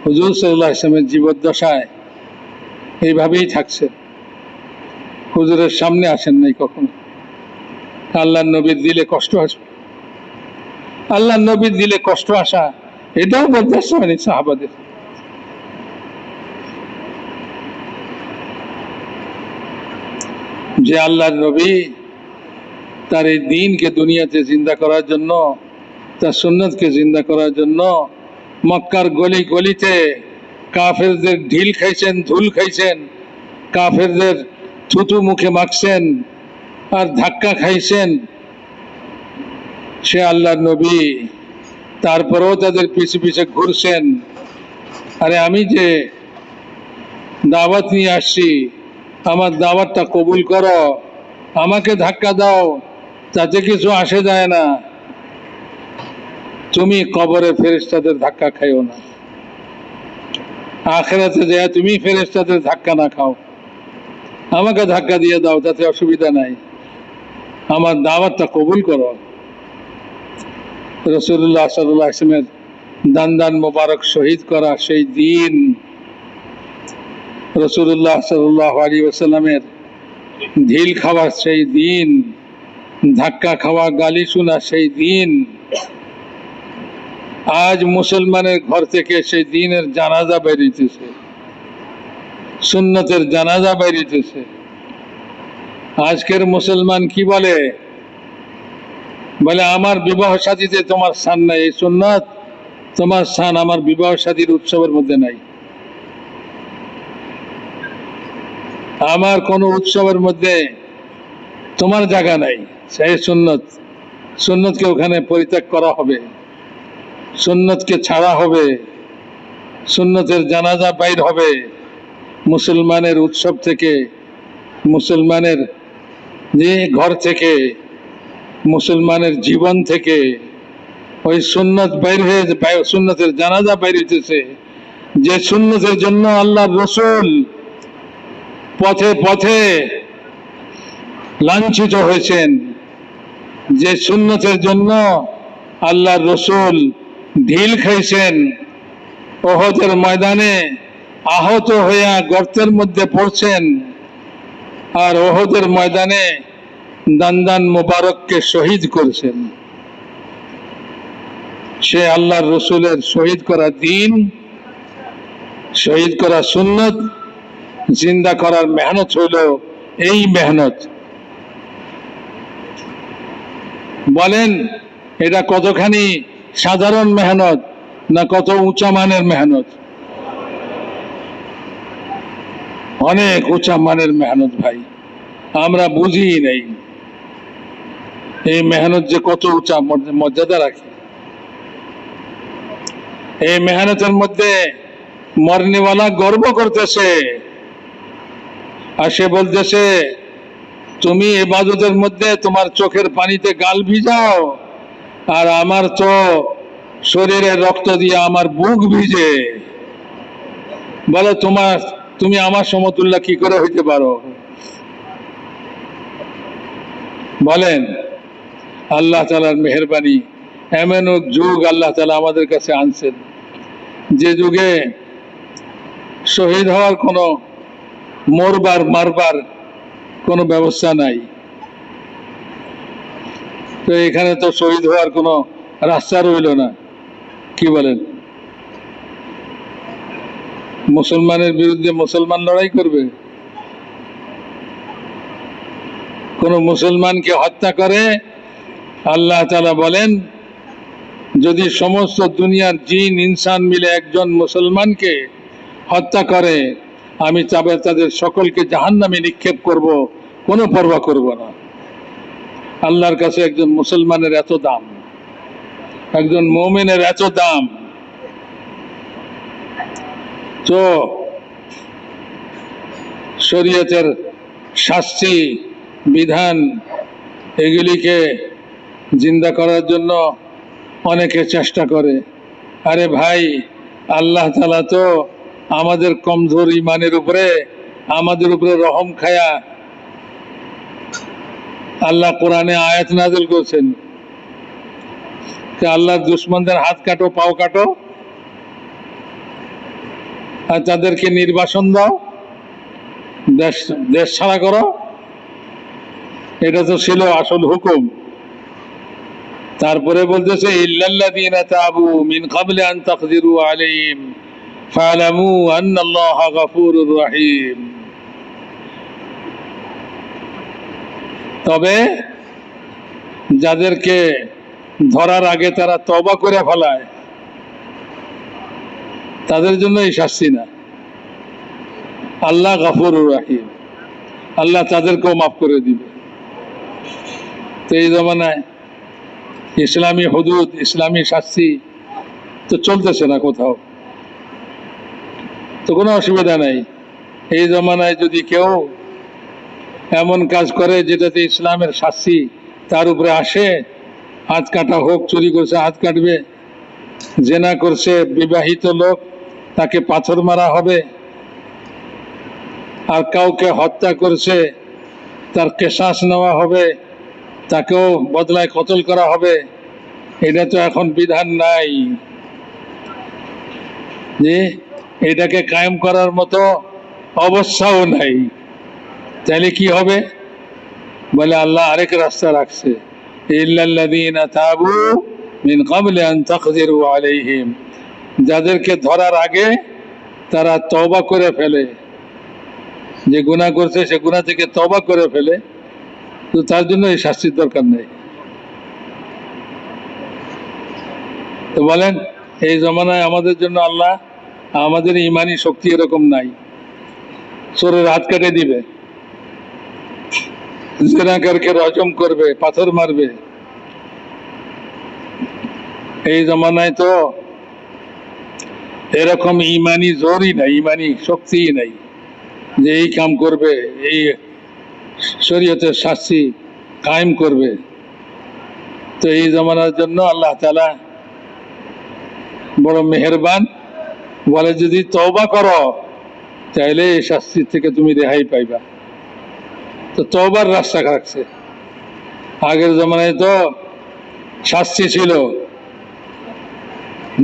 হুজুর সাল্লাল্লাহু আলাইহি ওয়াসাল্লামের জীবদ্দশায় এইভাবেই থাকছে, হুজুরের সামনে আসেন নাই কখনো। আল্লাহর নবীর দিলে কষ্ট আসবে, আল্লাহর নবীর দিলে কষ্ট আসা এটাও বরদাস্ত হয়নি সাহাবাদের। যে আল্লাহর নবী তার এই দ্বীনকে দুনিয়াতে জিন্দা করার জন্য, তার সুন্নতকে জিন্দা করার জন্য মক্কার গলি গলিতে কাফেরদের ঢিল খাইছেন, ধুল খাইছেন, কাফেরদের থুতু মুখে মাখছেন আর ধাক্কা খাইছেন। সে আল্লাহর নবী তারপরেও তাদের পিছে পিছে ঘুরছেন, আরে আমি যে দাওয়াত নিয়ে আসছি, আমার দাওয়াতটা কবুল করো, আমাকে ধাক্কা দাও, তাতে কিছু আসে যায় না, তুমি কবরে ফেরেশতাদের ধাক্কা খাইও না, আখিরাতে যায় তুমি ফেরেশতাদের ধাক্কা না খাও, আমাকে ধাক্কা দিয়ে দাও, তাতে অসুবিধা নাই, আমার দাওয়াতটা কবুল করো। রাসূলুল্লাহ সাল্লাল্লাহু আলাইহি ওয়াসাল্লামের দান দান মোবারক শহীদ করা সেই দিন, রাসূলুল্লাহ সাল্লাল্লাহু আলাইহি ওয়াসাল্লামের ঢিল খাওয়া সেই দিন, ধাক্কা খাওয়া, গালি শোনা সেই দিন, আজ মুসলমানের ঘর থেকে সেই দিনের জানাজা বেরিয়েছে, সুন্নতের জানাজা বেরিয়েছে। আজকের মুসলমান কি বলে? বলে আমার বিবাহ শাদীতে তোমার স্থান নাই, এই সুন্নাত তোমার স্থান আমার বিবাহ শাদীর উৎসবের মধ্যে নাই, আমার কোনো উৎসবের মধ্যে তোমার জায়গা নাই, সেই সুন্নত, সুন্নতকে ওখানে পরিত্যাগ করা হবে, সুন্নতকে ছাড়া হবে, সুন্নতের জানাজা বাইর হবে মুসলমানের উৎসব থেকে, মুসলমানের যে ঘর থেকে, মুসলমানের জীবন থেকে। ওই সুন্নত বাইর হয়ে, সুন্নতের জানাজা বাইর হইতেছে, যে সুন্নতের জন্য আল্লাহর রাসূল পথে পথে লাঞ্ছিত হয়েছেন, যে সুন্নতের জন্য আল্লাহর রাসূল ঢিল খাইছেন, উহুদের ময়দানে আহত হইয়া গর্তের মধ্যে পড়ছেন, আর উহুদের ময়দানে দান মুবারককে শহীদ করেছেন। সে আল্লাহর রাসূলের শহীদ করা দ্বীন, শহীদ করা সুন্নত জিন্দা করার মেহনত হইল এই মেহনত। বলেন এটা কতখানি সাধারণ মেহনত না কত উঁচা মানের মেহনত? অনেক উঁচা মানের মেহনত ভাই, আমরা বুঝি নাই এই মেহনত যে কত উঁচা মর্যাদা রাখে। এই মেহনতের মধ্যে মরনেওয়ালা গর্ব করতেছে, আর সে বলতেছে তুমি ইবাদতের মধ্যে তোমার চোখের পানিতে গাল ভিজাও, আর আমার তো শরীরের রক্ত দিয়ে আমার বুক ভিজে। বলো তুমি আমার সমতুল্য কি করে হইতে পারো? বলেন। আল্লাহ তাআলার মেহেরবানি, এমন এক যুগ আল্লাহ তাআলা আমাদের কাছে আনছেন, যে যুগে শহীদ হওয়ার কোনো মারবার কোনো ব্যবস্থা নাই। তো এখানে তো শহীদ হওয়ার কোনো রাস্তা রইল না। কি বলেন? মুসলমানের বিরুদ্ধে মুসলমান লড়াই করবে? কোন মুসলমানকে হত্যা করে, আল্লাহ তাআলা বলেন, যদি সমস্ত দুনিয়ার জিন ইনসান মিলে একজন মুসলমানকে হত্যা করে, আমি তাদের সকলকে জাহান্নামে নিক্ষেপ করব, কোনো পরোয়া করব না। আল্লাহর কাছে একজন মুসলমানের এত দাম, একজন মুমিনের এত দাম। তো শরীয়তের শাস্তি বিধান এগুলিকে জিন্দা করার জন্য অনেকে চেষ্টা করে। আরে ভাই, আল্লাহ তাআলা তো আমাদের কমজোর ইমানের উপরে আমাদের উপরে রহম খায়া আল্লাহ কোরআনে আয়াত নাযিল করেছেন যে আল্লাহর দুশমনদের হাত কাটো, পাও কাটো, আর তাদেরকে নির্বাসন দাও, দেশ ছাড়া করো। এটা তো ছিল আসল হুকুম। তারপরে বলতেছে, ইল্লাল্লাযীনা তাবু মিন ক্বাবলি আন তাকদিরু আলাইহিম ফা'লামু আন্নাল্লাহা গফুরুর রহিম। তবে যাদেরকে ধরার আগে তারা তওবা করে ফেলায়, তাদের জন্য এই শাস্তি না। আল্লাহ গফুরুর রহিম, আল্লাহ তাদেরকেও মাফ করে দিবে। তো এই জমানায় ইসলামী হুদুদ, ইসলামী শাস্তি তো চলতেছে না কোথাও, তো কোনো অসুবিধা নাই। এই জমানায় যদি কেউ এমন কাজ করে যেটাতে ইসলামের শাস্তি তার উপরে আসে, হাত কাটা হোক, চুরি করছে হাত কাটবে, জেনা করছে বিবাহিত লোক, তাকে পাথর মারা হবে, আর কাউকে হত্যা করছে তার কেসাস নেওয়া হবে, তাকেও বদলায় কতল করা হবে। এটা তো এখন বিধান নাই, যে এটাকে কায়েম করার মতো অবস্থাও নাই। তাহলে কি হবে? বলে আল্লাহ আরেক রাস্তা রাখছে, ইল্লাল্লাযীনা তাবু মিন ক্বাবলি আন তাকদিরু আলাইহিম। যাদেরকে ধরার আগে তারা তওবা করে ফেলে, যে গুনাহ করছে সে গুনাহ থেকে তওবা করে ফেলে, তো তার জন্য এই শাস্তির দরকার নেই। তো বলেন, এই জমানায় আমাদের জন্য আল্লাহ, আমাদের ইমানি শক্তি এরকম নাই, চোরের হাত কেটে দিবে, জিনাকারকে রজম করবে, পাথর মারবে। এই জমানায় তো এরকম ইমানি জোরই নাই, ইমানি শক্তিই নাই যে এই কাম করবে, এই শরীয়তের শাস্তি কায়েম করবে। তো এই জমানার জন্য আল্লাহ তাআলা বড় মেহেরবান, বলে যদি তওবা করো তাহলে এই শাস্তির থেকে তুমি রেহাই পাইবা। তো তওবার রাস্তা রাখছে। আগের জমানায় তো শাস্তি ছিল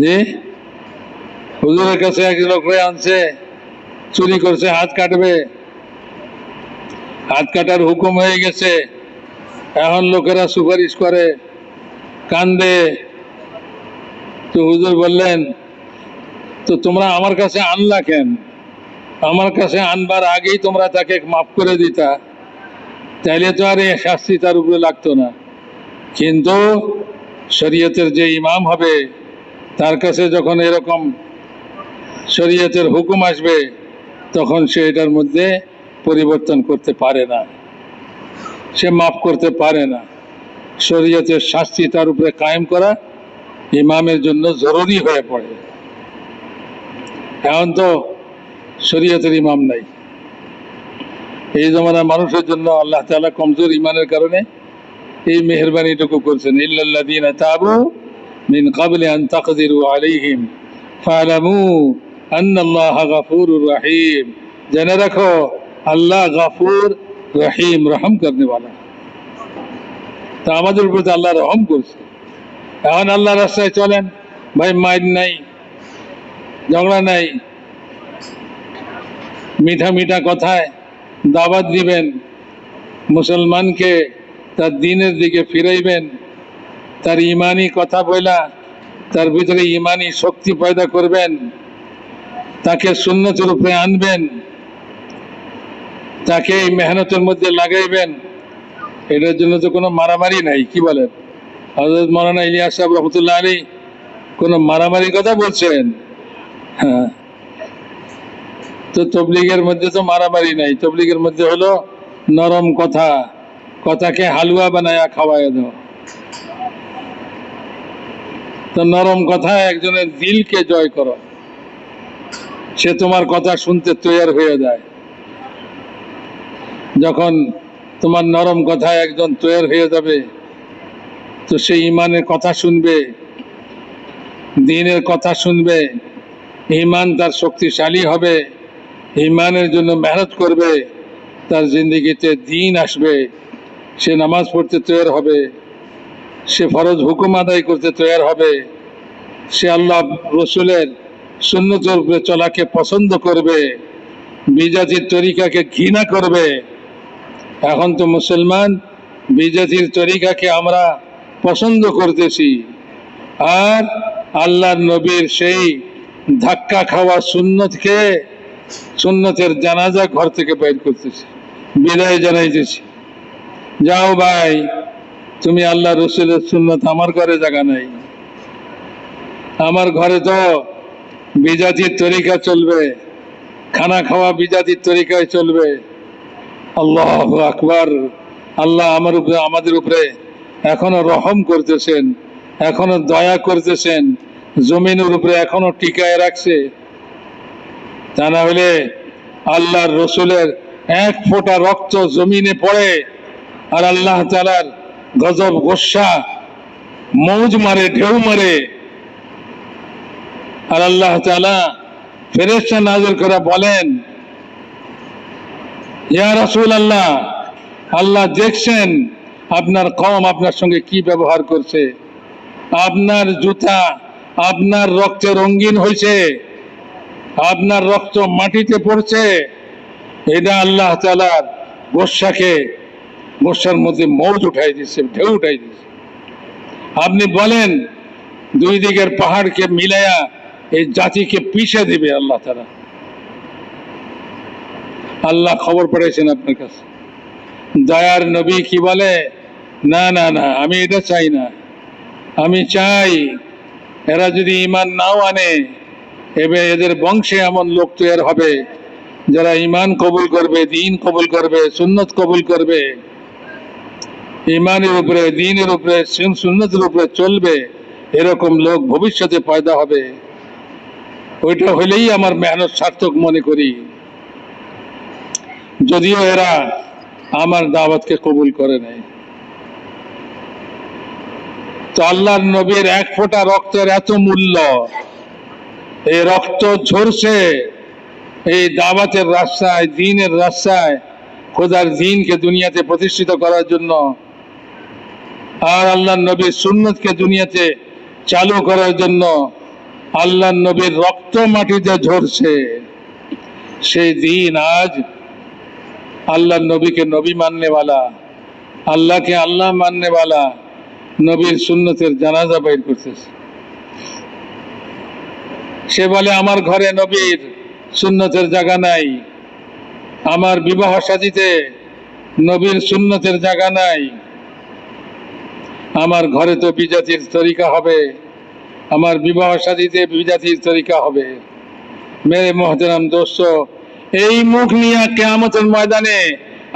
যে হুজুরের কাছে এক লোক আনছে, চুরি করছে, হাত কাটবে, হাত কাটার হুকুম হয়ে গেছে। এখন লোকেরা সুপারিশ করে, কান্দে। তো হুজুর বললেন, তো তোমরা আমার কাছে আনলা কেন? আমার কাছে আনবার আগেই তোমরা তাকে মাফ করে দিতা, তাইলে তো আর এই শাস্তি তার উপরে লাগতো না। কিন্তু শরীয়তের যে ইমাম হবে, তার কাছে যখন এরকম শরীয়তের হুকুম আসবে, তখন সে এটার মধ্যে পরিবর্তন করতে পারে না, সে মাফ করতে পারে না। শরীয়তের শাস্তি তার উপরে কায়েম করা ইমামের জন্য জরুরি হয়ে পড়ে। এখন তো শরীয়তের ইমাম নাই, এই জমানার মানুষের জন্য আল্লাহ তাআলা কমজোর ইমানের কারণে এই মেহেরবানিটুকু করছেন, ইল্লাল্লাযীনা তাবু মিন ক্বাবলি আন তাকদিরু আলাইহিম ফা'লামু আন্নাল্লাহা গাফুরুর রহিম। জেনে রাখো আল্লাহ গাফুর রহিম, রহম করনে वाला। তা আমাদের উপর তো আল্লাহ রহম করছে। এখন আল্লাহর রাস্তায় চলেন ভাই, মাইর নাই, ঝগড়া নাই, মিঠা মিঠা কথায় দাওয়াত দিবেন, মুসলমানকে তার দ্বীনের দিকে ফিরাইবেন, তার ইমানি কথা বলা তার ভিতরে ইমানি শক্তি পয়দা করবেন, তাকে সুন্নতের উপরে আনবেন, তাকে এই মেহনতের মধ্যে লাগাইবেন। এটার জন্য তো কোনো মারামারি নাই, কি বলেন? হযরত মাওলানা ইলিয়াস সাহেব রহমতুল্লাহ আলাইহি কোনো মারামারি কথা বলছেন? হ্যাঁ, তো তবলিগের মধ্যে তো মারামারি নাই, তবলিগের মধ্যে হলো নরম কথা, কথাকে হালুয়া বানায়া খাওয়ায় দাও। তো নরম কথা একজনের দিলকে জয় করো, সে তোমার কথা শুনতে তৈয়ার হয়ে যায়। যখন তোমার নরম কথায় একজন তৈয়ার হয়ে যাবে, তো সে ইমানের কথা শুনবে, দ্বীনের কথা শুনবে, ইমান তার শক্তিশালী হবে, ইমানের জন্য মেহনত করবে, তার জিন্দগিতে দ্বীন আসবে, সে নামাজ পড়তে তৈয়ার হবে, সে ফরজ হুকুম আদায় করতে তৈয়ার হবে, সে আল্লাহ রসুলের সুন্নতের উপরে চলাকে পছন্দ করবে, বিজাতির তরিকাকে ঘৃণা করবে। এখন তো মুসলমান বিজাতির তরিকাকে আমরা পছন্দ করতেছি, আর আল্লাহর নবীর সেই ধাক্কা খাওয়া সুন্নতকে, সুন্নতের জানাজা ঘর থেকে বের করতেছি, বিদায় জানাইতেছি। যাও ভাই, তুমি আল্লাহ রসুলের সুন্নত আমার ঘরে জায়গা নাই, আমার ঘরে তো বিজাতির তরিকা চলবে, খানা খাওয়া বিজাতির তরিকায় চলবে। আল্লাহু আকবার। আল্লাহ আমাদের উপরে এখনো রহম করতেছেন, এখনো দয়া করতেছেন, জমিনের উপরে এখনো টিকায় রাখছে। তা না হলে আল্লাহর রসুলের এক ফোঁটা রক্ত জমিনে পড়ে আর আল্লাহ তাআলার গজব গোসা মৌজ মারে, ঢেউ মারে, আর আল্লাহ তাআলা ফেরেশতা নাযিল করে বলেন, ইয়া রাসূলুল্লাহ, আল্লাহ দেখছেন আপনার কওম আপনার সঙ্গে কি ব্যবহার করছে, আপনার জুতা আপনার রক্তে রঙিন হয়েছে, আপনার রক্ত মাটিতে পড়ছে, এটা আল্লাহ তাআলার গোসার মধ্যে মৌজ উঠাই দিচ্ছে, ঢেউ উঠাই দিচ্ছে। আপনি বলেন দুই দিকের পাহাড়কে মিলায়া এই জাতিকে পিষে দিবে আল্লাহ তাআলা। আল্লাহ খবর পাঠাইছেন আপনার কাছে। দয়ার নবী কি বলে, না না না, আমি এটা চাই না, আমি চাই এরা যদি ঈমান নাও আনে, এবে এদের বংশে এমন লোক তৈরি হবে যারা ঈমান কবুল করবে, দ্বীন কবুল করবে, সুন্নত কবুল করবে, ঈমানের উপরে, দ্বীনের উপরে, সুন্নতের উপরে চলবে, এরকম লোক ভবিষ্যতে পয়দা হবে। ওইটা হইলেই আমার মেহনত সার্থক মনে করি, যদিও এরা আমার দাওয়াতকে কবুল করে নাই। তো আল্লাহর নবীর এক ফোঁটা রক্তের এত মূল্য, এই রক্ত ঝরছে এই দাওয়াতের রাস্তায়, দ্বীনের রাস্তায়, খোদার দ্বীনকে দুনিয়াতে প্রতিষ্ঠিত করার জন্য, আর আল্লাহর নবীর সুন্নতকে দুনিয়াতে চালু করার জন্য। আল্লাহর নবীর রক্ত মাটিতে ঝরছে, সেই দ্বীন আজ আল্লাহর নবীকে নবী মাননে वाला, আল্লাহকে আল্লাহ মাননে वाला নবীর সুন্নতের জানাজা বাইর করতেছে। সে বলে আমার ঘরে নবীর সুন্নতের জায়গা নাই, আমার বিবাহ শাদীতে নবীর সুন্নতের জায়গা নাই, আমার ঘরে তো বিজাতির তরিকা হবে, আমার বিবাহ শাদীতে বিজাতির তরিকা হবে। মেরে মোহতারাম দোস্ত, এই মুখ নিয়ে কিয়ামতের ময়দানে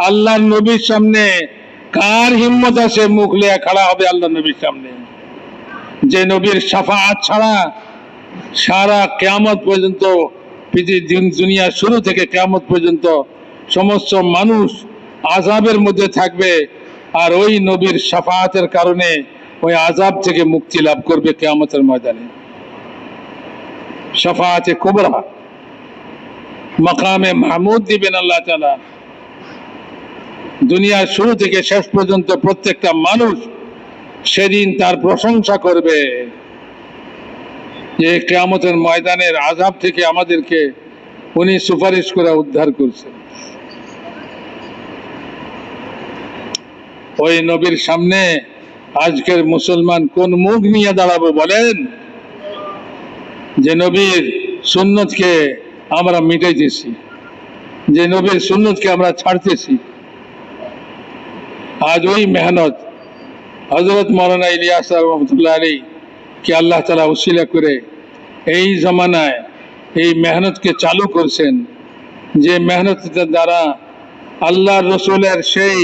আল্লাহর নবীর সামনে কার হিম্মত আছে মুখ লিয়ে খাড়া হবে আল্লাহর নবীর সামনে? যে নবীর শাফাআত ছাড়া সারা কিয়ামত পর্যন্ত, পৃথিবীর দুনিয়া শুরু থেকে কিয়ামত পর্যন্ত সমস্ত মানুষ আযাবের মধ্যে থাকবে, আর ওই নবীর শাফাআতের কারণে ওই আযাব থেকে মুক্তি লাভ করবে কিয়ামতের ময়দানে। শাফাআতে কুবরা, মাকামে মাহমুদ দিবেন আল্লাহ তাআলা। দুনিয়ার শুরু থেকে শেষ পর্যন্ত প্রত্যেকটা মানুষ সেদিন তার প্রশংসা করবে যে কিয়ামতের ময়দানের আযাব থেকে আমাদেরকে উনি সুপারিশ করে উদ্ধার করছেন। ওই নবীর সামনে আজকের মুসলমান কোন মুখ নিয়ে দাঁড়াবো বলেন? যে নবীর সুন্নতকে আমরা মিটাইতেছি, যে নবীর সুন্নতকে আমরা ছাড়তেছি। আজ ওই মেহনত হযরত মাওলানা ইলিয়াস রহমতুল্লাহ আলী কে আল্লাহ তাআলা উসিলা করে এই জমানায় এই মেহনতকে চালু করছেন, যে মেহনতের দ্বারা আল্লাহর রসুলের সেই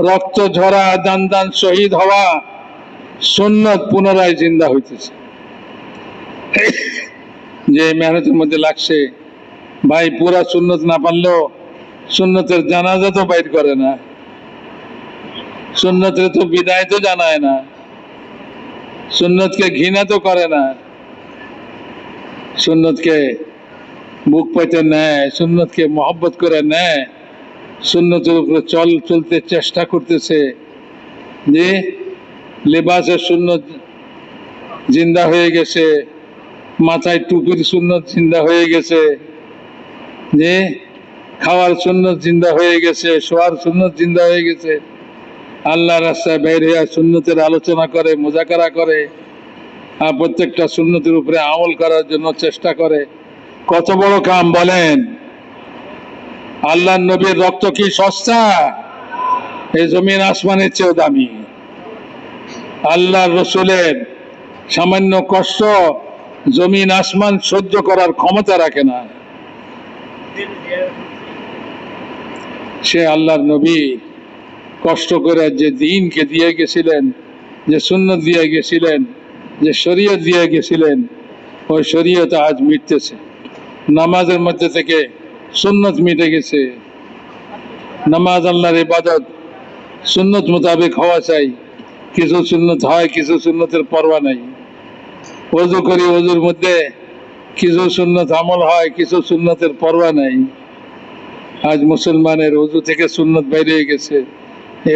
রক্ত ঝরা দান দান শহীদ হওয়া সুন্নত পুনরায় জিন্দা হইতেছে। যে মেহনতের মধ্যে লাগছে ভাই, পুরা সুন্নত না পারলেও সুন্নতের জানাজা তো বাইর করে না, সুন্নতের তো বিদায় তো জানায় না, সুন্নতকে ঘৃণা তো করে না, সুন্নতকে বুক পাইতে নেয়, সুন্নতকে মহব্বত করে নেয়, সুন্নতের উপরে চলতে চেষ্টা করতেছে। যে লেবাসের সুন্নত জিন্দা হয়ে গেছে, মাথায় টুপির সুন্নত জিন্দা হয়ে গেছে, যে খাওয়ার সুন্নত জিন্দা হয়ে গেছে, শোয়ার সুন্নত জিন্দা হয়ে গেছে। আল্লাহর রাস্তায় বের হয়ে সুন্নতের আলোচনা করে, মুজাকারা করে, আর প্রত্যেকটা সুন্নতের উপরে আমল করার জন্য চেষ্টা করে। কত বড় কাম বলেন! আল্লাহর নবীর রক্ত কি সস্তা? এই জমিন আসমানের চেয়েও দামি। আল্লাহর রসুলের সামান্য কষ্ট জমিন আসমান সহ্য করার ক্ষমতা রাখে না। সে আল্লাহর নবী কষ্ট করে যে দ্বীনকে দিয়ে গেছিলেন, যে সুন্নত দিয়ে গেছিলেন, যে শরীয়ত দিয়ে গেছিলেন, ওই শরীয়ত আজ মিটতেছে। নামাজের মধ্যে থেকে সুন্নত মিটে গেছে। নামাজ আল্লাহর ইবাদত, সুন্নত মোতাবেক হওয়া চাই। কিছু সুন্নত হয়, কিছু সুন্নতের পরোয়া নাই। ওযু করি, ওযুর মধ্যে কিছু সুন্নত আমল হয়, কিছু সুন্নতের পরোয়া নাই। আজ মুসলমানের ওযু থেকে সুন্নত বাইরে গেছে,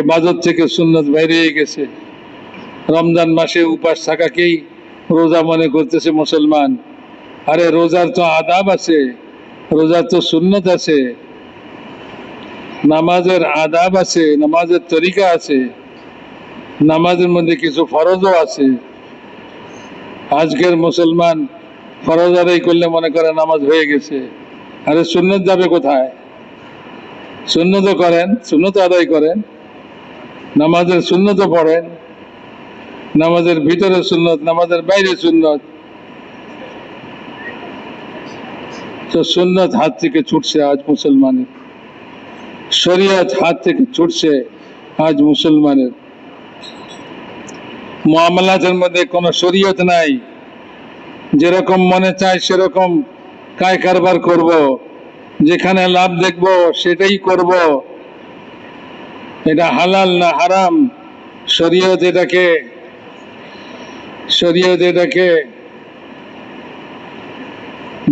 ইবাদত থেকে সুন্নত বাইরে গেছে। রমজান মাসে উপাস থাকাকেই রোজা মনে করতেছে মুসলমান। আরে রোজার তো আদাব আছে, রোজার তো সুন্নত আছে, নামাজের আদাব আছে, নামাজের তরিকা আছে, নামাজের মধ্যে কিছু ফরজও আছে। আজকের মুসলমান ফরজ আদায় করলে মনে করে নামাজ হয়ে গেছে। আরে সুন্নত যাবে কোথায়? সুন্নতও করেন, সুন্নত আদায় করেন, নামাজের সুন্নতও পড়েন, নামাজের ভিতরে সুন্নত, নামাজের বাইরে সুন্নত। তো সুন্নত হাত থেকে ছুটছে আজ মুসলমানের, শরীয়ত হাত থেকে ছুটছে আজ মুসলমানের। মুআমালাতের মধ্যে কোনো শরীয়ত নাই, যেরকম মনে চায় সেরকম কায় কারবার করব, যেখানে লাভ দেখব সেটাই করব। এটা হালাল না হারাম, শরীয়ত এটাকে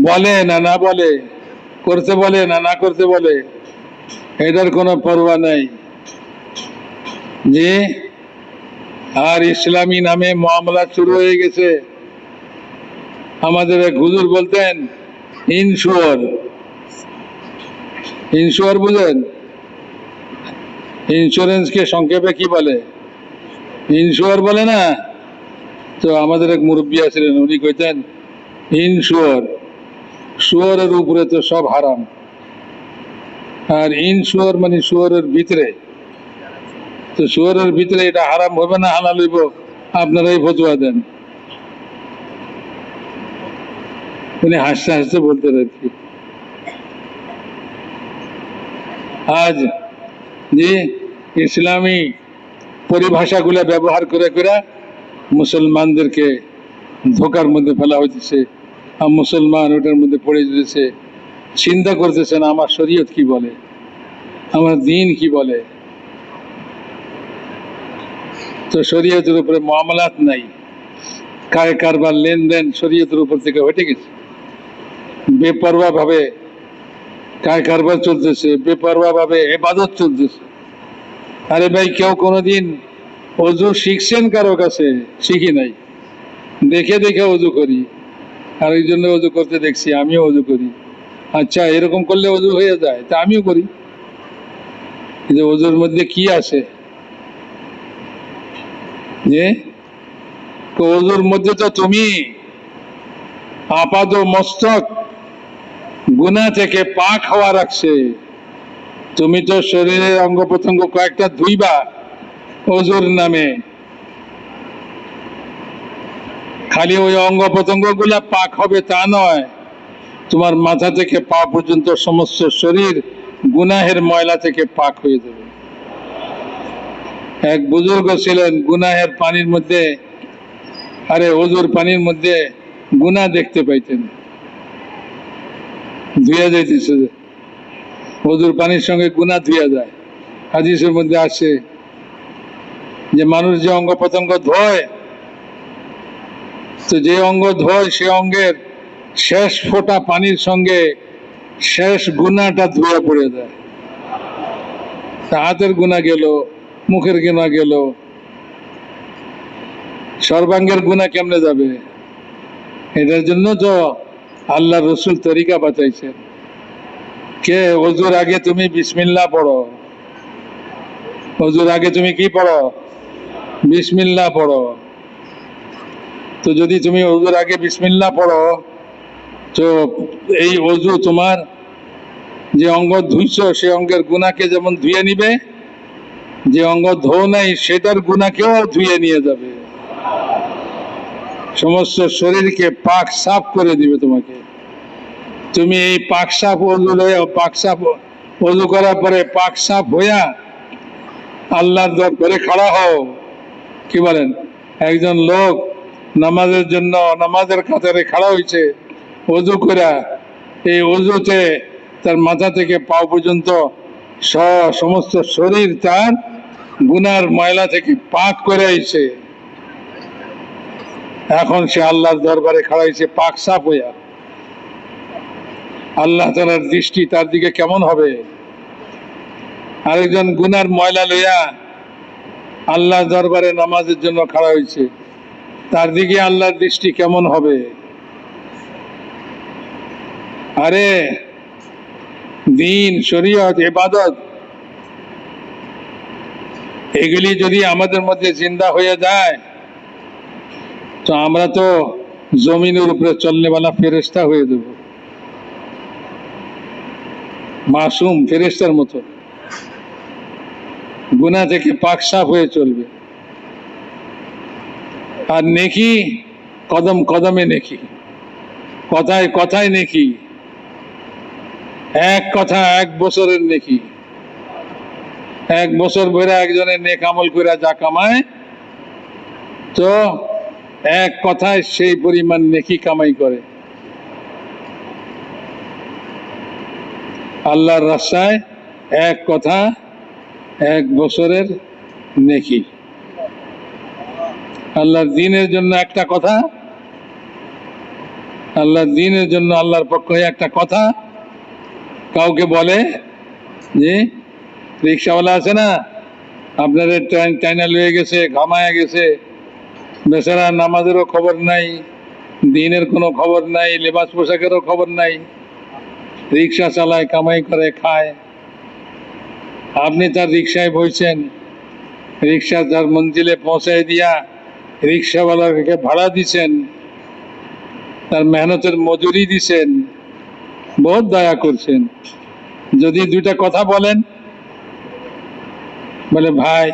বলে না না বলে, করতে বলে না না করতে বলে, এটার কোনো পরোয়া নাই। যে আর ইসলামী নামে মুআমালা শুরু হয়ে গেছে। আমাদের এক হুজুর বলতেন ইনশিওর, ইনশিওর বুঝেন? ইন্স্যুরেন্সকে সংক্ষেপে কি বলে? ইনশিওর বলে না? তো আমাদের এক মুরব্বী আছিলেন, উনি কইতেন ইনশিওর, শুয়োরের উপরে তো সব হারাম, আর ইনশিওর মানে শুয়োরের ভিতরে। তো শুয়োরের ভিতরে এটা হারাম হবে না হালাল হইব? আপনারাই ফতোয়া দেন। উনি হাসতে হাসতে বলতেন আর কি। আজ যে ইসলামী পরিভাষাগুলো ব্যবহার করে করে মুসলমানদেরকে ধোকার মধ্যে ফেলা হইতেছে, আর মুসলমান ওটার মধ্যে পড়ে যেতেছে, চিন্তা করতেছে না আমার শরীয়ত কি বলে। আমার দিন কি বলে। তো শরীয়তের উপরে মামলাত নাই, কায় কারবার লেনদেন শরীয়তের উপর থেকে হটে গেছে। বেপরোয়া ভাবে কায় কারবার চলতেছে, বেপরোয়া ভাবে ইবাদত চলতেছে। আরে ভাই, কেউ কোনোদিন অজু শিখছেন কারো কাছে? শিখি নাই, দেখে দেখে অজু করি। আর এই জন্য অজু করতে দেখছি, আমিও অজু করি। আচ্ছা, এরকম করলে অজু হয়ে যায়, তা আমিও করি। যে অজুর মধ্যে কি আছে, যে অজুর মধ্যে তো তুমি আপাদ মস্তক গুনাহ থেকে পাক হওয়া রাখছে। তুমি তো শরীরের অঙ্গ প্রত্যঙ্গ কয়েকটা ধুইবা অজুর নামে, খালি ওই অঙ্গ প্রত্যঙ্গ গুলা পাক হবে তা নয়, তোমার মাথা থেকে পা পর্যন্ত সমস্ত শরীর গুনাহের ময়লা থেকে পাক হয়ে যাবে। এক বুজুর্গ ছিলেন, গুনাহের পানির মধ্যে, ওজুর পানির মধ্যে গুনাহ দেখতে পাইতেন, ধুয়ে যাইতেছে। ওজুর পানির সঙ্গে গুনাহ ধুয়ে যায়। হাদিসের মধ্যে আসে যে মানুষ যে অঙ্গ প্রত্যঙ্গ ধোয়, তো যে অঙ্গ ধোয় সে অঙ্গের শেষ ফোঁটা পানির সঙ্গে শেষ গুনাহটা ধুয়ে পড়ে যায়। হাতের গুনাহ গেল, মুখের গুনাহ গেল, সর্বাঙ্গের গুনাহ কেমনে যাবে? এটার জন্য তো আল্লাহ রসুল তরিকা বাঁচাইছেন। কে ওজুর আগে তুমি বিসমিল্লাহ পড়ো, ওজুর আগে তুমি কি পড়ো? বিসমিল্লাহ পড়ো। তো যদি তুমি ওজুর আগে বিসমিল্লাহ পড়ো, তো এই ওজু তোমার যে অঙ্গ ধুইছো সে অঙ্গের গুনাহকে যেমন ধুয়ে নিবে, যে অঙ্গ ধো নাই সেটার গুনাহকেও ধুয়ে নিয়ে যাবে। সমস্ত শরীরকে পাক সাফ করে দিবে তোমাকে। তুমি এই পাক সাফ ওযু করার পরে পাক সাফ হইয়া আল্লাহর দরবারে খাড়া হও। কি বলেন? একজন লোক নামাজের জন্য নামাজের কাতারে খাড়া হয়েছে ওযু করা, এই ওযুতে তার মাথা থেকে পা পর্যন্ত সমস্ত শরীর তার গুনার ময়লা থেকে পাক করে আইছে। এখন সে আল্লাহর দরবারে খাড়া হয়েছে পাক সাফ হইয়া। আল্লাহ তাআলার দৃষ্টি তার দিকে কেমন হবে? আরেকজন গুনার ময়লা লইয়া আল্লাহর দরবারে নামাজের জন্য খাড়া হয়েছে, তার দিকে আল্লাহর দৃষ্টি কেমন হবে? আরে দিন, শরীয়ত, ইবাদত এগুলি যদি আমাদের মধ্যে জিন্দা হয়ে যায়, তো আমরা তো জমিনের উপরে চলনেওয়ালা ফেরেশতা হয়ে যাব, মাসুম ফেরেশতার মতো গুনাহ থেকে পাক সাফ হয়ে চলবে। আর নেকি কদম কদমে নেকি, কথায় কথায় নেকি, এক কথা 1 বছরের নেকি। 1 বছর ধরে একজনের নেক আমল করে যা কামায়, তো এক কথায় সেই পরিমাণ নেকি কামাই করে। আল্লাহর রাস্তায় এক কথা 1 বছরের নেকি। আল্লাহর দ্বীনের জন্য একটা কথা, আল্লাহর দ্বীনের জন্য আল্লাহর পক্ষে একটা কথা কাউকে বলে যে রিক্সাওয়ালা আছে না, আপনাদের টাইনা লয়ে গেছে, ঘামায়া গেছে, বেচারা নামাজেরও খবর নাই, দিনের কোনো খবর নাই, লেবাস পোশাকেরও খবর নাই, রিক্সা চালায়, কামাই করে, খায়। আপনি তার রিক্সায় বসছেন, রিক্সা তার মঞ্জিলে পৌঁছায় দিয়া রিক্সাওয়ালাকে ভাড়া দিছেন, তার মেহনতের মজুরি দিছেন, বহুত দয়া করছেন। যদি 2টা কথা বলেন, বলে ভাই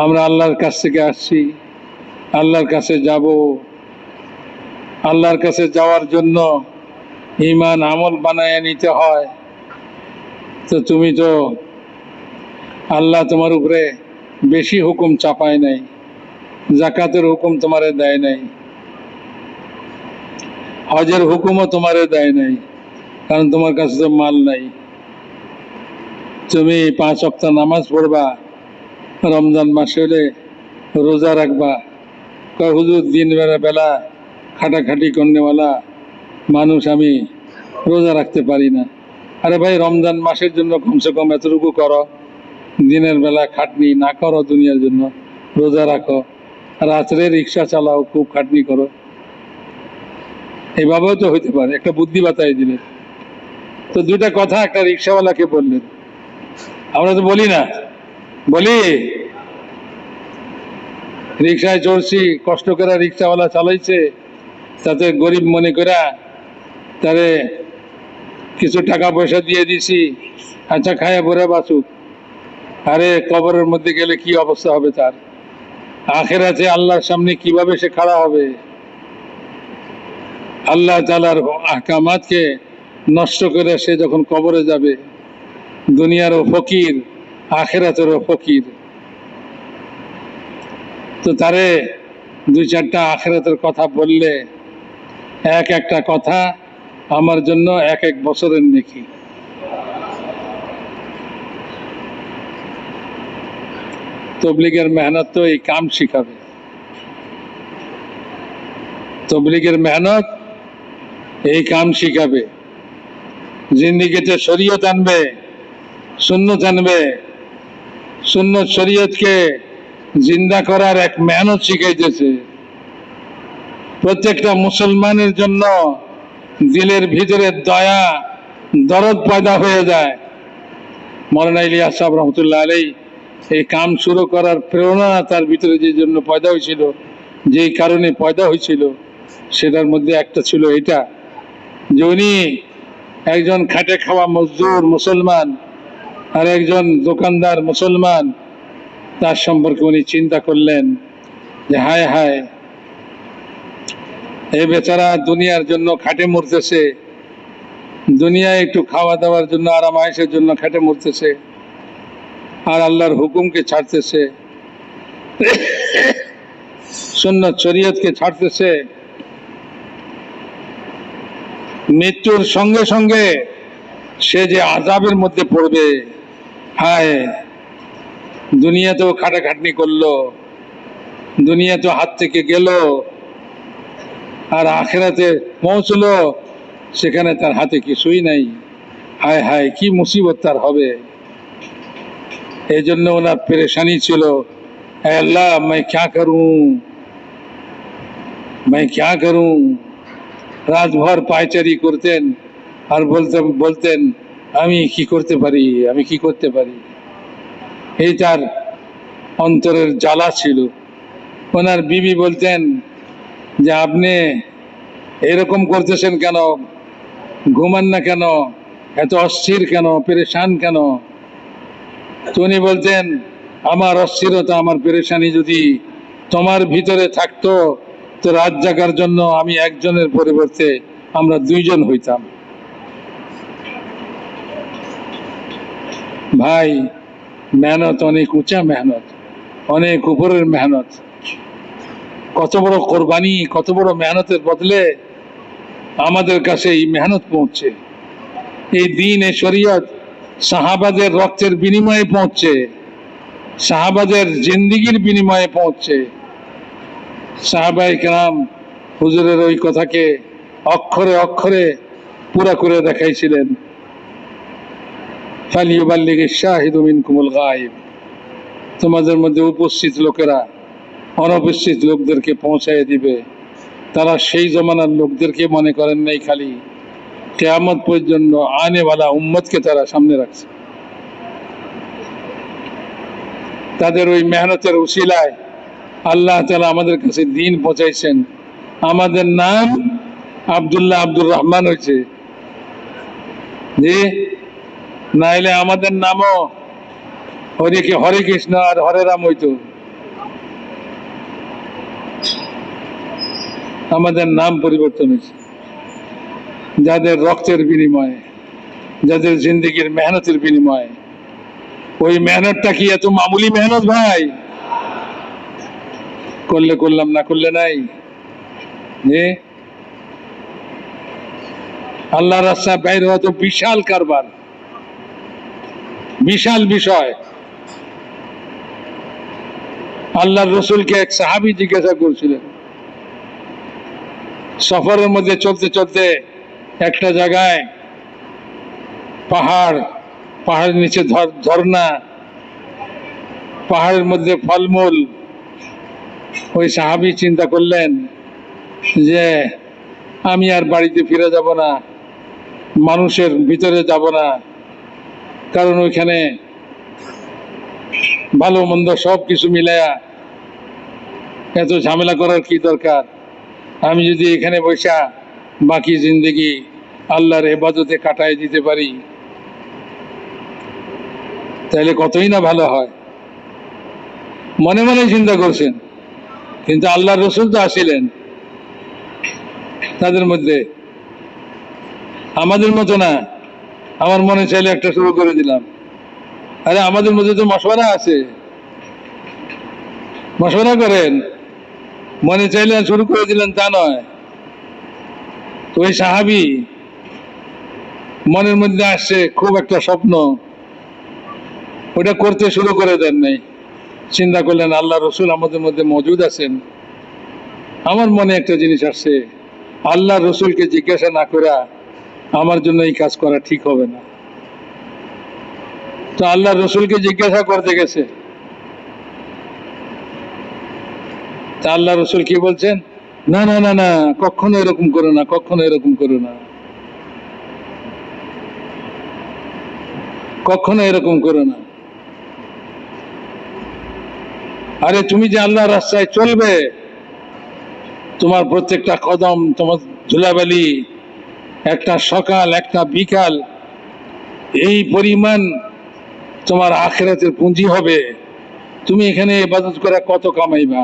আমরা আল্লাহর কাছ থেকে আসছি, আল্লাহর কাছে যাব, আল্লাহর কাছে যাওয়ার জন্য ঈমান আমল বানায় নিতে হয়, তো তুমি তো আল্লাহ তোমার উপরে বেশি হুকুম চাপায় নাই, যাকাতের হুকুম তোমারে দেয় নাই, হজের হুকুমও তোমারে দেয় নাই, কারণ তোমার কাছে তো মাল নাই। তুমি 5 ওয়াক্ত নামাজ পড়বা, রমজান মাসে হলে রোজা রাখবা। কয় হুজুর দিন বেলা খাটাখাটি করনেওয়ালা মানুষ, আমি রোজা রাখতে পারি না। আরে ভাই, রমজান মাসের জন্য কমসে কম এতটুকু করো, দিনের বেলা খাটনি না করো দুনিয়ার জন্য, রোজা রাখো, রাত্রে রিক্সা চালাও, খুব খাটনি করো। এইভাবেও তো হইতে পারে, একটা বুদ্ধি বাতাই দিলেন। তো দুইটা কথা একটা রিক্সাওয়ালাকে বললেন। আমরা তো বলি না, বলি রিক্সায় চড়ছি, কষ্ট করে রিক্সাওয়ালা চালাইছে, তাতে গরিব মনে করা তারে কিছু টাকা পয়সা দিয়ে দিছি, আচ্ছা খায়া পরে বাঁচুক। আরে কবরের মধ্যে গেলে কি অবস্থা হবে তার? আখিরাতে আল্লাহর সামনে কিভাবে সে খাড়া হবে? আল্লাহ তাআলার আহকামাতকে নষ্ট করে সে যখন কবরে যাবে, দুনিয়ারও ফকির, আখিরাতেরও ফকির। তো তারে 2-4টা আখিরাতের কথা বললে, একটা কথা আমার জন্য 1 বছরের নেকি। তবলিগের মেহনত তো এই কাম শিখাবে, তবলিগের মেহনত এই কাম শিখাবে। জিন্দিগিতে শরীয়ত আনবে, সুন্নত আনবে, সুন্নত শরীয়তকে জিন্দা করার এক মেহনত শিখাইতেছে। প্রত্যেকটা মুসলমানের জন্য দিলের ভিতরে দয়া, দরদ পয়দা হয়ে যায়। মওলানা ইলিয়াস সাহেব রহমতুল্লাহ আলাইহি এই কাম শুরু করার প্রেরণা তার ভিতরে যে জন্য পয়দা হয়েছিল, যেই কারণে পয়দা হয়েছিল, সেটার মধ্যে একটা ছিল এটা, যে উনি একজন খাটে খাওয়া মজদুর মুসলমান আর একজন দোকানদার মুসলমান, তার সম্পর্কে উনি চিন্তা করলেন যে হায় হায়, এই বেচারা দুনিয়ার জন্য খাটে মরতেছে, দুনিয়ায় একটু খাওয়া দাওয়ার জন্য, আরাম আয়েশের জন্য খাটে মরতেছে, আর আল্লাহর হুকুমকে ছাড়তেছে, সুন্নত শরীয়তকে ছাড়তেছে। মৃত্যুর সঙ্গে সঙ্গে সে যে আযাবের মধ্যে পড়বে, হায়, দুনিয়াতেও খাটাখাটনি করলো, দুনিয়াতেও হাত থেকে গেল, আর আখিরাতে পৌঁছলো, সেখানে তার হাতে কিছুই নাই। হায় হায়, কি মুসিবত তার হবে। এই জন্য ওনার পেরেশানি ছিল, হে আল্লাহ, मैं क्या करूं, मैं क्या करूं। রাতভর পায়চারি করতেন আর বলতেন আমি কি করতে পারি, আমি কি করতে পারি। এই তার অন্তরের জ্বালা ছিল। ওনার বিবি বলতেন যে আপনি এরকম করতেছেন কেন, ঘুমান না কেন, এত অস্থির কেন, পেরেশান কেন। তো উনি বলতেন আমার অস্থিরতা, আমার পেরেশানি যদি তোমার ভিতরে থাকতো, তো রাত জাগার জন্য আমি একজনের পরিবর্তে আমরা 2 জন হইতাম। ভাই, মেহনত অনেক উঁচা মেহনত, অনেক উপরের মেহনত। কত বড় কোরবানি, কত বড় মেহনতের বদলে আমাদের কাছে এই মেহনত পৌঁছছে। এই দিন, এই শরীয়ত সাহাবাদের রক্তের বিনিময়ে পৌঁছছে, সাহাবাদের জিন্দিগির বিনিময়ে পৌঁছছে। সাহাবায়ে কেরাম হুজুরের ওই কথাকে অক্ষরে অক্ষরে পুরা করে দেখাইছিলেন। ফালিয়ুবাল্লিগিশ শাহিদু মিনকুমুল গায়ব, তোমাদের মধ্যে উপস্থিত লোকেরা অনুপস্থিত লোকদেরকে পৌঁছায় দিবে। তারা সেই জমানার লোকদেরকে মনে করেন নাই, খালি কিয়ামত পর্যন্ত আনেওয়ালা উম্মতকে তারা সামনে রাখছে। তাদের ওই মেহনতের উসিলায় আল্লাহ তাআলা আমাদের কাছে দিন পৌঁছাইছেন। আমাদের নাম আব্দুল্লাহ আব্দুর রহমান হয়েছে, জি, নাইলে আমাদের নামও হরে কৃষ্ণ আর হরে রাম হইতো। আমাদের নাম পরিবর্তন হয়েছে যাদের রক্তের বিনিময়ে, যাদের জিন্দেগির মেহনতের বিনিময়ে। ওই মেহনতটা কি এত মামুলি মেহনত ভাই? করলে করলাম, না করলে নাই। যে আল্লাহ রাস্তায় বাইরে হওয়া তো বিশাল কারবার, বিশাল বিষয়। আল্লাহর রসুলকে এক সাহাবী জিজ্ঞাসা করছিলেন, সফরের মধ্যে চলতে চলতে একটা জায়গায় পাহাড়, পাহাড়ের নিচে ঝর্ণা, পাহাড়ের মধ্যে ফলমূল। ওই সাহাবী চিন্তা করলেন যে আমি আর বাড়িতে ফিরে যাব না, মানুষের ভিতরে যাব না, কারণ ওইখানে ভালো মন্দ সব কিছু মিলায়া এত ঝামেলা করার কি দরকার। আমি যদি এখানে বসা বাকি জিন্দগি আল্লাহর ইবাদতে কাটায় দিতে পারি তাহলে কতই না ভালো হয়। মনে মনে চিন্তা করছেন, কিন্তু আল্লাহর রসুল তো আসিলেন তাদের মধ্যে, আমাদের মতো না। আমার মনে চাইলে একটা শুরু করে দিলাম। আরে আমাদের মধ্যে তো মশওয়ারা আছে, মশওয়ারা করেন, মনে চাইলে শুরু করে দিলেন তা নয়। তো ওই সাহাবী মনের মধ্যে আসছে খুব একটা স্বপ্ন, ওটা করতে শুরু করে দেন নাই। চিন্তা করলেন আল্লাহ রসুল আমাদের মধ্যে মজুদ আছেন, আমার মনে একটা জিনিস আসছে, আল্লাহ রসুলকে জিজ্ঞাসা না করে আমার জন্য এই কাজ করা ঠিক হবে না। তো আল্লাহ রসুলকে জিজ্ঞাসা করতে গেছে, তা আল্লাহ রসুল কি বলছেন, না না না না, কখনো এরকম করো না, কখনো এরকম করো না, কখনো এরকম করো না। আরে তুমি যে আল্লাহর রাস্তায় চলবে, তোমার প্রত্যেকটা কদম, তোমার ধুলাবালি, একটা সকাল একটা বিকাল, এই পরিমাণ তোমার আখিরাতের পুঁজি হবে। তুমি এখানে ইবাদত করে কত কামাইবা,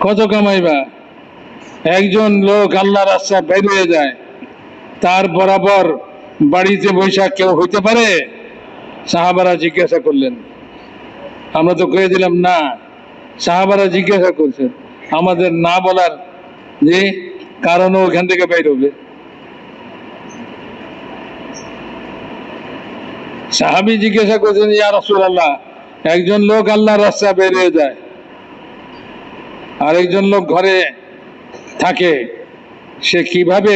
কত কামাইবা। একজন লোক আল্লাহর রাস্তায় বের হয়ে যায়, তার বরাবর বাড়িতে বৈশাখ কেউ হইতে পারে? সাহাবারা জিজ্ঞাসা করলেন, আমরা তো কয়ে দিলাম না। সাহাবারা জিজ্ঞাসা করছেন, আমাদের না বলার যে কারণও ওখান থেকে বের হবে। সাহাবী জিজ্ঞাসা করছেন, ইয়া রাসূলুল্লাহ, একজন লোক আল্লাহর রাস্তায় বের হয়ে যায়, আর একজন লোক ঘরে থাকে, সে কিভাবে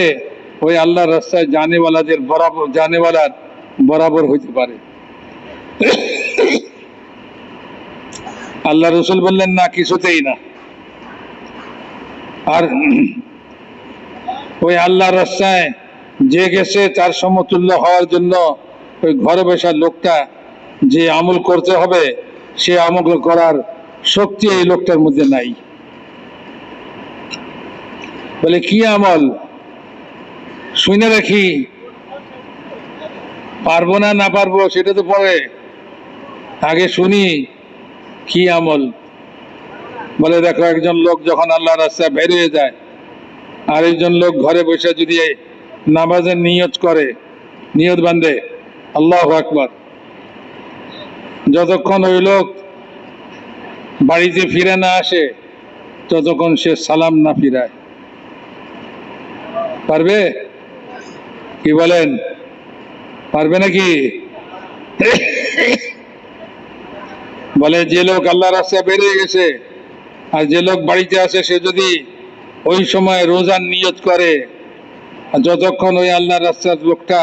ওই আল্লাহর রাস্তায় জানেওয়ালাদের বরাবর, জানেওয়ালার বরাবর হইতে পারে? আল্লাহ রসুল বললেন, না, কিছুতেই না। আর ওই আল্লাহর রাস্তায় যে গেছে তার সমতুল্য হওয়ার জন্য ওই ঘরে বসা লোকটা যে আমল করতে হবে, সে আমল করার শক্তি এই লোকটার মধ্যে নাই। বলে কি আমল? শুনে রাখি, পারবো না না পারবো সেটা তো পরে, আগে শুনি কি আমল। বলে দেখো, একজন লোক যখন আল্লাহর রাস্তায় বের হয়ে যায়, আর একজন লোক ঘরে বসে যদি নামাজের নিয়ত করে, নিয়ত বান্ধে, আল্লাহু আকবার, যতক্ষণ ওই লোক বাড়িতে ফিরে না আসে ততক্ষণ সে সালাম না ফিরায়। পারবে? কি বলেন, পারবে নাকি? বলে যে লোক আল্লাহর রাস্তায় বেরিয়ে গেছে আর যে লোক বাড়িতে আছে, সে যদি ওই সময় রোজার নিয়ত করে, যতক্ষণ ওই আল্লাহর রাস্তার লোকটা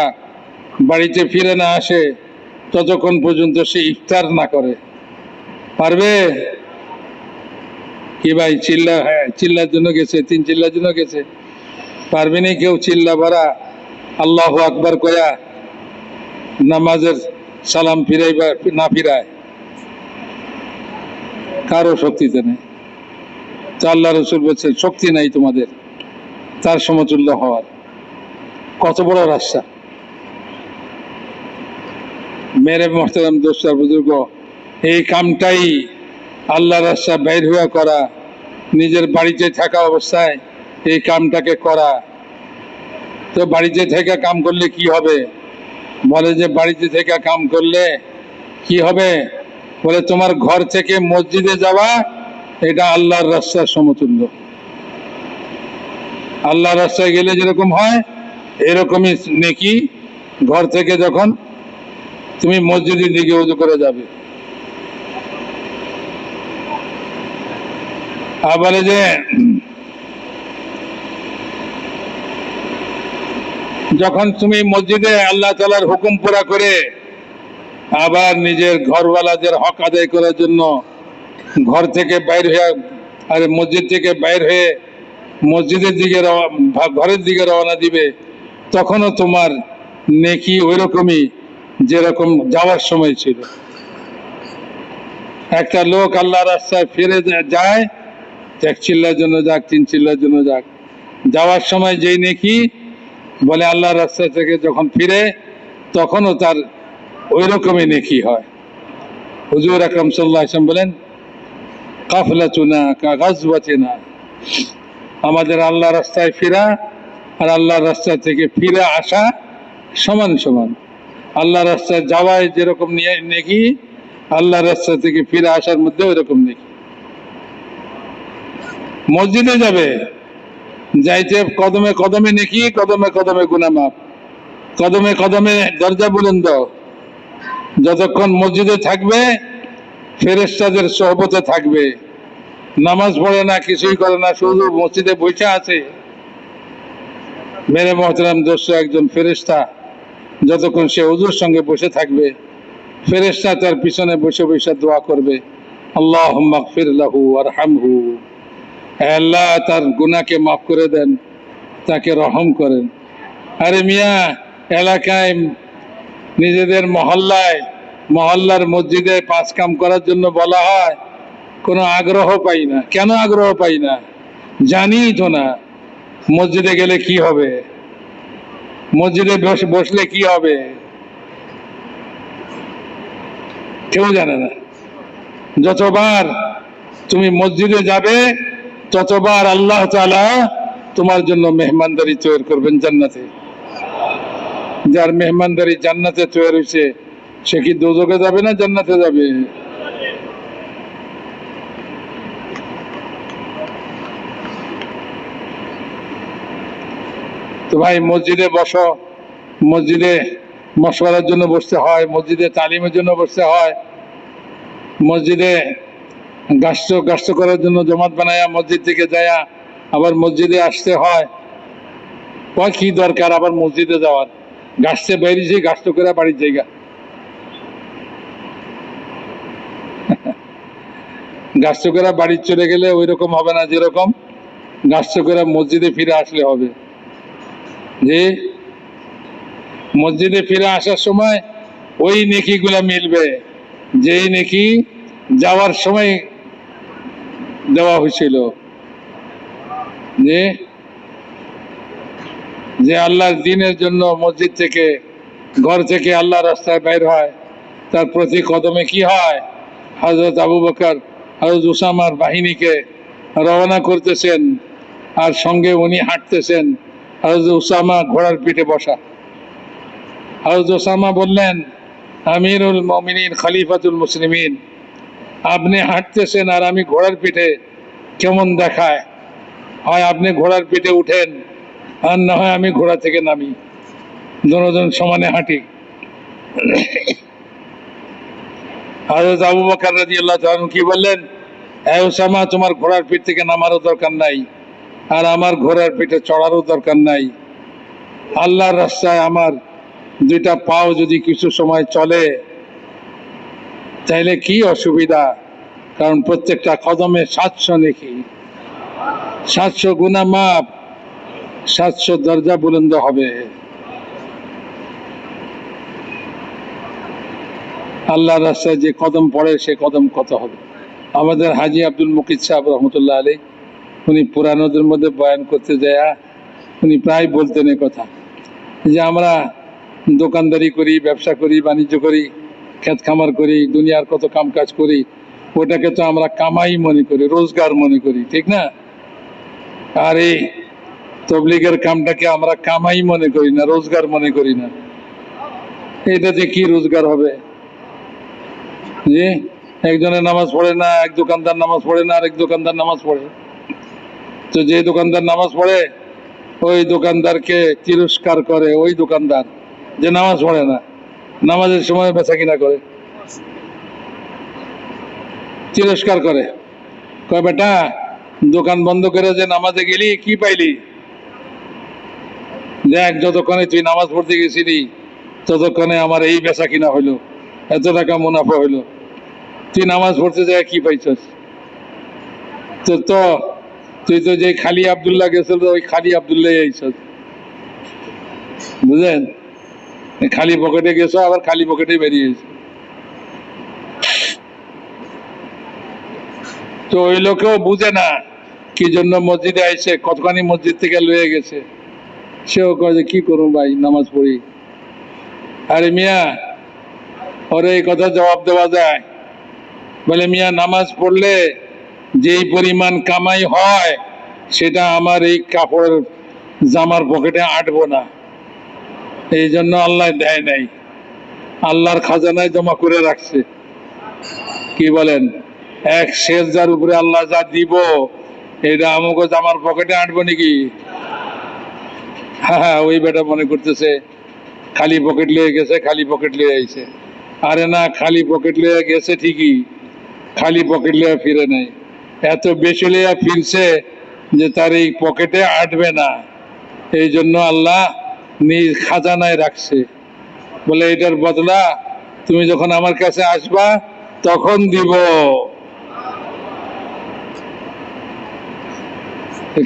বাড়িতে ফিরে না আসে ততক্ষণ পর্যন্ত সে ইফতার না করে, পারবে? কি ভাই, চিল্লা? হ্যাঁ, চিল্লার জন্য গেছে, 3 চিল্লার জন্য গেছে। পারবে না কেউ চিল্লা ভরা আল্লাহু আকবার কয়া নামাজের সালাম ফিরাইবা না ফিরায়? কারো শক্তিতে নেই। তো আল্লাহ রসুল বলছেন, শক্তি নাই তোমাদের তার সমতুল্য হওয়ার। কত বড় রাস্তা! মেরে মোহতারাম দোস্ত আর বুজুর্গ, এই কামটাই আল্লাহর রাস্তা বাইর হয়ে করা, নিজের বাড়িতে থাকা অবস্থায় এই কামটাকে করা। তো বাড়িতে থেকে কাম করলে কি হবে? বলে যে বাড়িতে থেকে কাম করলে কি হবে? বলে তোমার ঘর থেকে মসজিদে যাওয়া, এটা আল্লাহর রাস্তার সমতুল্য। আল্লাহর রাস্তায় গেলে যেরকম হয় এরকমই নেকি ঘর থেকে যখন তুমি মসজিদের দিকে উজু করে যাবে। আবার এই যে যখন তুমি মসজিদে আল্লাহ তাআলার হুকুম পুরা করে আবার নিজের ঘরওয়ালাদের হক আদায় করার জন্য ঘর থেকে বাইর হয়ে, আরে মসজিদ থেকে বাইর হয়ে মসজিদের দিকে ঘরের দিকে রওনা দিবে, তখনও তোমার নেকি ওই রকমই যেরকম যাওয়ার সময় ছিল। একটা লোক আল্লাহ রাস্তায় ফিরে যায়, 1 চিল্লার জন্য যাক, 3 চিল্লার জন্য যাক, যাওয়ার সময় যেই নেকি বলে আল্লাহ রাস্তা থেকে যখন ফিরে তখনও তার ওই রকমই নেকি হয়। হুজুর আকরাম সাল্লাল্লাহু আলাইহি ওয়াসাল্লাম বলেন, কাফলাতুনা কা গাজওয়াতিনা, আমাদের আল্লাহ রাস্তায় ফেরা আর আল্লাহর রাস্তা থেকে ফিরে আসা সমান সমান। আল্লাহ রাস্তায় যাওয়ায় যেরকম নেকি, আল্লাহ রাস্তা থেকে ফিরে আসার মধ্যে ওই রকম নেকি। মসজিদে যাবে, যাইতে কদমে কদমে নেকি, কদমে কদমে গুনাহ মাফ, কদমে কদমে দরজা বুলন্দ। যতক্ষণ মসজিদে থাকবে ফেরেশতাদের সোহবতে থাকবে, নামাজ পড়ে না, কিছুই করে না, শুধু মসজিদে বসে আছে। মেরে মোহতারাম দোস্ত, একজন ফেরেশতা যতক্ষণ সে ওযুর সঙ্গে বসে থাকবে, ফেরেশতা তার পিছনে বসে বসে দোয়া করবে, আল্লাহুম্মা গফির লাহু ওয়ারহামহু, হে আল্লাহ তার গুনাহকে মাফ করে দেন, তাকে রহম করেন। আরে মিয়া, এলাকায় নিজেদের মহল্লার মসজিদে 5 কাম করার জন্য বলা হয়, কোনো আগ্রহ পাই না। কেন আগ্রহ পাই না? জানি তো না মসজিদে গেলে কি হবে, মসজিদে বসলে কি হবে, কেউ জানে না। যতবার তুমি মসজিদে যাবে ততবার আল্লাহ তাআলা তোমার জন্য মেহমানদারি তৈরি করবেন জান্নাতে। যার মেহমানদারি জান্নাতে তৈরি হয়েছে সে কি দোজখে যাবে না জান্নাতে যাবে? তো ভাই, মসজিদে বসো, মসজিদে মশওয়ারার জন্য বসতে হয়, মসজিদে তালিমের জন্য বসতে হয়, মসজিদে গাছ করার জন্য জমাত বানায়া মসজিদ থেকে যায়া আবার মসজিদে আসতে হয়। কি দরকার আবার মসজিদে যাওয়ার? গাছতে বেরিয়েছি, গাছ করে বাড়ির জায়গা। গাছ করে বাড়ি চলে গেলে ওই রকম হবে না যেরকম গাছ করে মসজিদে ফিরে আসলে হবে। যে মসজিদে ফিরে আসার সময় ওই নেকিগুলা মিলবে যেই নেকি যাওয়ার সময় দেওয়া হয়েছিল। যে আল্লাহর দ্বীনের জন্য মসজিদ থেকে, ঘর থেকে আল্লাহ রাস্তায় বাইর হয়, তার প্রতি কদমে কি হয়? হযরত আবু বকর হযরত উসামার বাহিনীকে রওনা করতেছেন আর সঙ্গে উনি হাঁটতেছেন। হযরত উসামা ঘোড়ার পিঠে বসা। হযরত উসামা বললেন, আমিরুল মুমিনিন খলিফাতুল মুসলিমিন, আপনি হাঁটতেছেন আর আমি ঘোড়ার পিঠে, কেমন দেখায়? হয় আপনি ঘোড়ার পিঠে উঠেন আর না হয় আমি ঘোড়া থেকে নামি, দুজন সমানে হাঁটি। হযরত আবু বকর রাদিয়াল্লাহু তাআলা কি বললেন, হে উসামা, তোমার ঘোড়ার পিঠ থেকে নামারও দরকার নাই আর আমার ঘোড়ার পিঠে চড়ারও দরকার নাই। আল্লাহর রাস্তায় আমার 2টা পাও যদি কিছু সময় চলে তাইলে কি অসুবিধা? কারণ প্রত্যেকটা কদমে 700 নেকি, 700 গুনাহ মাফ, 700 দরজা বুলন্দ হবে। আল্লাহর রাস্তায় যে কদম পড়ে সে কদম কত হবে। আমাদের হাজী আব্দুল মুকিত সাহেব রহমতুল্লাহ আলাইহি, উনি পুরানোদের মধ্যে বয়ান করতে যায়, উনি প্রায় বলতেন এ কথা যে আমরা দোকানদারি করি, ব্যবসা করি, বাণিজ্য করি, ক্ষেত খামার করি, দুনিয়ার কত কাম কাজ করি, ওটাকে তো আমরা কামাই মনে করি, রোজগার মনে করি, ঠিক না? আর এই তবলিগের কামটাকে আমরা কামাই মনে করি না, রোজগার মনে করি না। এটাতে কি রোজগার হবে? যে একজনের নামাজ পড়ে না, এক দোকানদার নামাজ পড়ে না, আরেক দোকানদার নামাজ পড়ে। তো যে দোকানদার নামাজ পড়ে ওই দোকানদারকে তিরস্কার করে ওই দোকানদার, যে নামাজ পড়ে না, নামাজের সময় বেচা কিনা করে, তিরস্কার করে, কয় বেটা দোকান বন্ধ করে যে নামাজে গেলি কি পাইলি, দেখ যতক্ষণে তুই নামাজ পড়তে গেছিলি ততক্ষণে আমার এই বেচা কিনা হইলো, এত টাকা মুনাফা হইলো, তুই নামাজ পড়তে যায় কি পাইছস? তো তো তুই তো যে খালি আব্দুল্লাহ গেছিল ওই খালি আব্দুল্লাহ আইছস, বুঝলেন? খালি পকেটে গেছো আবার খালি পকেটে বেরিয়েছো। তো ওই লোকেও বুঝে না কি জন্য মসজিদে আইছে, কতখানি মসজিদ থেকে লয়ে গেছে, সেও কয় যে কি করবো ভাই নামাজ পড়ি। আরে মিয়া ওরে এই কথা জবাব দেওয়া যায়? বলে মিয়া নামাজ পড়লে যেই পরিমাণ কামাই হয় সেটা আমার এই কাপড় জামার পকেটে আটবো না, এই জন্য আল্লাহ দেয় নাই, আল্লাহর খাজানায় জমা করে রাখছে। কি বলেন? এক সেজদার উপরে আল্লাহ যা দিব এটা আমাকে জামার পকেটে আটবো নাকি? হ্যাঁ, ওই বেটা মনে করতেছে খালি পকেট লিয়ে গেছে, খালি পকেট লিয়ে আইছে। আরে না, খালি পকেট লিয়ে গেছে ঠিকই, খালি পকেট লিয়ে ফিরে নাই, এত বেশি লিয়ে ফিরছে যে তার এই পকেটে আটবে না, এই জন্য আল্লাহ নিজ খাজানায় রাখছে। বলে এটার বদলা তুমি যখন আমার কাছে আসবা তখন দিব।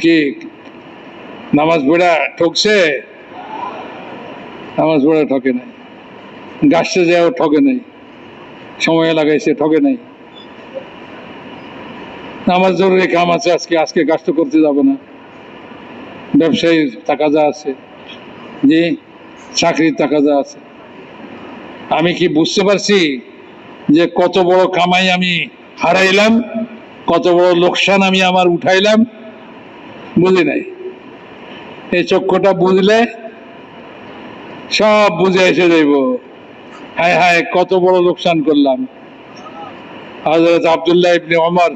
কি নামাজ পড়া ঠকছে? নামাজ পড়া ঠকে নাই, গাছতে যাও ঠকে নাই, সময় লাগাইছে ঠকে নাই। আমার জরুরি কাম আছে, আজকে গাছ করতে যাব না, ব্যবসায়ীর টাকা যা আছে, যে চাকরির টাকা যা আছে, আমি কি বুঝতে পারছি যে কত বড় কামাই আমি হারাইলাম, কত বড় লোকসান আমি আমার উঠাইলাম? বুঝি নাই। এই চক্ষুটা বুঝলে সব বুঝে এসে যাইব, হায় হায় কত বড় লোকসান করলাম। হযরত আব্দুল্লাহ ইবনে ওমর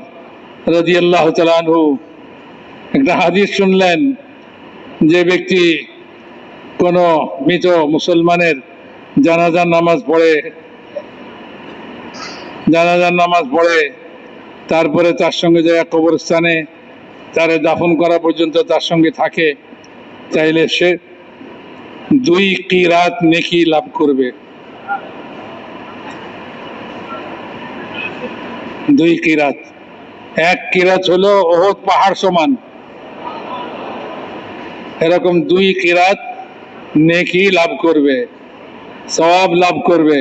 রাদিয়াল্লাহু তাআলা আনহু একটা হাদিস শুনলেন, যে ব্যক্তি কোন মৃত মুসলমানের জানাজার নামাজ পড়ে তারপরে তার সঙ্গে যায় কবরস্থানে তারে দাফন করা পর্যন্ত তার সঙ্গে থাকে, চাইলে সে 2 কিরাত নেকি লাভ করবে। 2 কিরাত, 1 কিরাত হলো ওহদ পাহাড় সমান, এরকম 2 কিরাত নেকি লাভ করবে, সওয়াব লাভ করবে।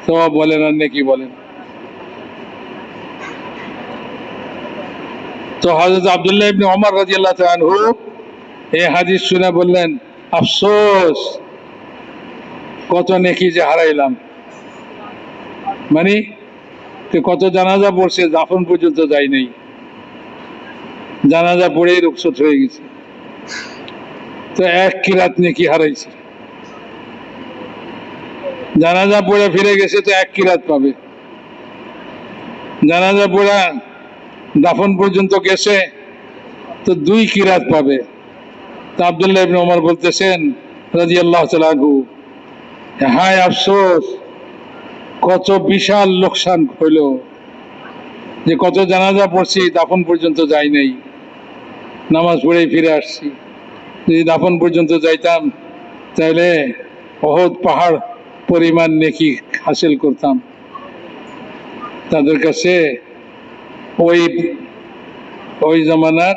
সওয়াব বলেন আর নেকি বলেন। তো হযরত আব্দুল্লাহ ইবনে ওমর রাদিয়াল্লাহু তাআলা আনহু এই হাদিস শুনে বললেন, আফসোস কত নেকি যে হারাইলাম। মানে কত জানাজা পড়ছে, দাফন পর্যন্ত যাই নাই, জানাজা পড়েই রুখসত হয়ে গেছে, তো 1 কিরাত নেকি হারাইছে। জানাজা পড়ে ফিরে গেছে তো 1 কিরাত পাবে, জানাজা পড়া দাফন পর্যন্ত গেছে তো 2 কিরাত পাবে। তো আব্দুল্লাহ ইবনে ওমর বলতেছেন রাদিয়াল্লাহু তাআলা আনহু, হায় আফসোস কত বিশাল লোকসান হইল, যে কত জানাজা পড়ছি দাফন পর্যন্ত যাই নাই, নামাজ পড়েই ফিরে আসছি। যদি দাফন পর্যন্ত যাইতাম তাহলে ওহদ পাহাড় পরিমাণ নেকি হাসিল করতাম। তাদের কাছে ওই জামানার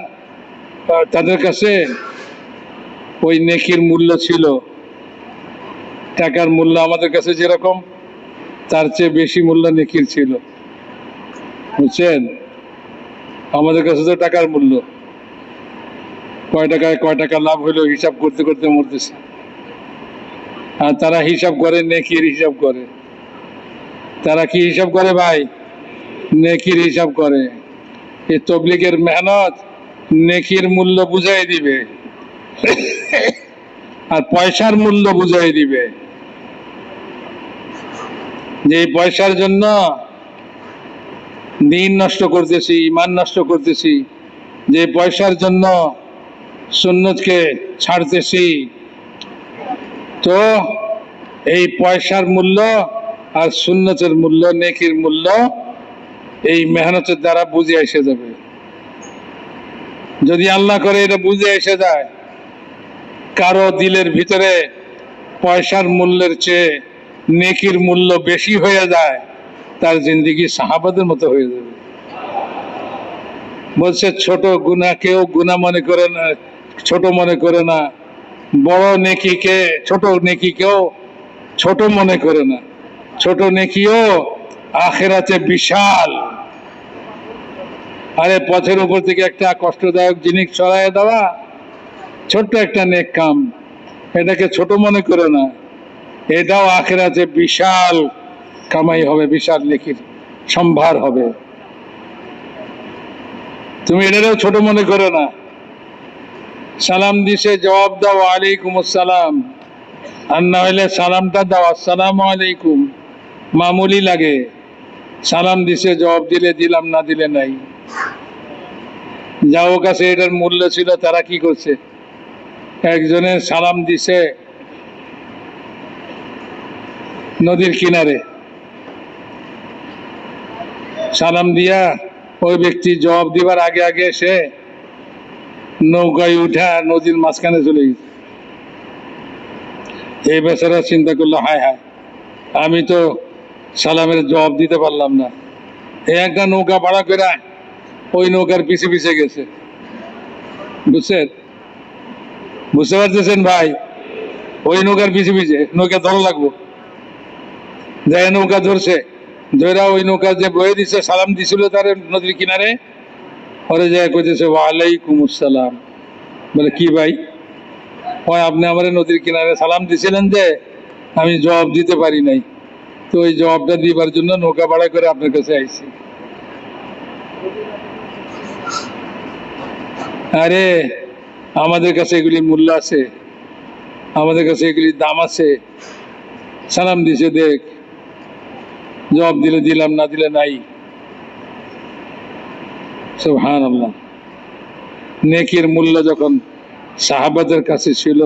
তাদের কাছে ওই নেকির মূল্য ছিল, টাকার মূল্য আমাদের কাছে যেরকম তার চেয়ে বেশি মূল্য নেকির ছিল, বুঝছেন? আমাদের কাছে তো টাকার মূল্য, কয় টাকা লাভ হইলো হিসাব করতে করতে মরতেছে, আর তারা হিসাব করে নেকির হিসাব করে। তারা কি হিসাব করে ভাই? নেকির হিসাব করে। এই তবলিগের মেহনত নেকির মূল্য বুঝাই দিবে আর পয়সার মূল্য বুঝাই দিবে, যে পয়সার জন্য দিন নষ্ট করতেছি, ইমান নষ্ট করতেছি, যে পয়সার জন্য সুন্নতকে ছাড়তেছি, তো এই পয়সার মূল্য আর সুন্নতের মূল্য, নেকির মূল্য এই মেহনতের দ্বারা বুঝে এসে যাবে। যদি আল্লাহ করে এটা বুঝে এসে যায়, কারো দিলের ভিতরে পয়সার মূল্যের চেয়ে নেকির মূল্য বেশি হয়ে যায়, তার জিন্দেগি সাহাবাদের মতো হয়ে যাবে। বলছে ছোট গুনাহকেও গুনাহ মনে করে না, ছোট মনে করে না, বড় নেকিকে, ছোট নেকিকেও ছোট মনে করে না, ছোট নেকিও আখিরাতে বিশাল। আরে পথের উপর থেকে একটা কষ্টদায়ক জিনিস সরায় দেওয়া ছোট্ট একটা নেক কাম, এটাকে ছোট মনে করে না, এটাও আখিরাতে বিশাল কামাই হবে, বিশাল নেকির সম্ভার হবে। তুমি এটাও ছোট মনে করো না। সালাম দিছে জবাব দাও ওয়ালাইকুম আসসালাম, আর না হইলে সালামটা দাও আসসালামু আলাইকুম, মামুলি লাগে। সালাম দিছে জবাব দিলে দিলাম, না দিলে নাই। যাও কাছে এটার মূল্য ছিল, তারা কি করছে? একজনের সালাম দিছে নদীর কিনারে, সালাম দিয়া ওই ব্যক্তি জবাব দিবার আগে আগে সে নৌকায় উঠা নদীর মাঝখানে চলে গেছে। এই বেচারা চিন্তা করলো, হায় হায়, আমি তো সালামের জবাব দিতে পারলাম না। একটা নৌকা ভাড়া করে ওই নৌকার পিছে পিছে গেছে। বুঝছেন? বুঝতে পারতেছেন ভাই? ওই নৌকার পিছে পিছে, নৌকা ধরা লাগবো, যাই নৌকা ধরছে, ধরা ওই নৌকা যে বয়ে দিছে, সালাম দিছিল তার নদীর কিনারে, ওরে যায় কইতেছে ওয়ালাইকুম আসসালাম। বলে কি ভাই? হয় আপনি আমার নদীর কিনারে সালাম দিছিলেন যে আমি জবাব দিতে পারি নাই, তো ওই জবাবটা দিবার জন্য নৌকা ভাড়া করে আপনার কাছে আইছি। আরে আমাদের কাছে এগুলি মূল্য আছে, আমাদের কাছে এগুলির দাম আছে। সালাম দিছে দেখ, জবাব দিলে দিলাম, না দিলে নাই। সুবহানাল্লাহ। নেকির মূল্য যখন সাহাবাদের কাছে ছিল,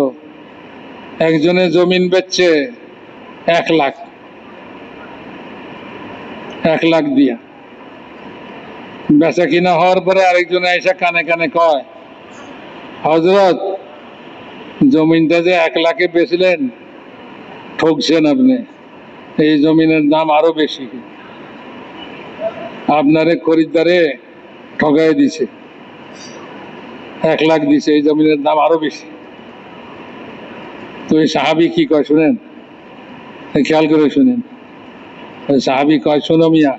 একজনে জমিন বেচছে 1 লাখ, 1 লাখ দিয়া। বেচা কিনা হওয়ার পরে আরেকজনে এসে কানে কানে কয়, হযরত জমিনটা যে 1 লাখে বেচলেন, ঠকছেন আপনি, এই জমিনের দাম আরো বেশি, আপনারে খরিদ্দারে ঠকাই দিছে, 1 লাখ দিছে, এই জমিনের দাম আরো বেশি। তো এই সাহাবি কি কয় শুনেন, খেয়াল করে শুনেন। সাহাবি কয়, শোনো মিয়া,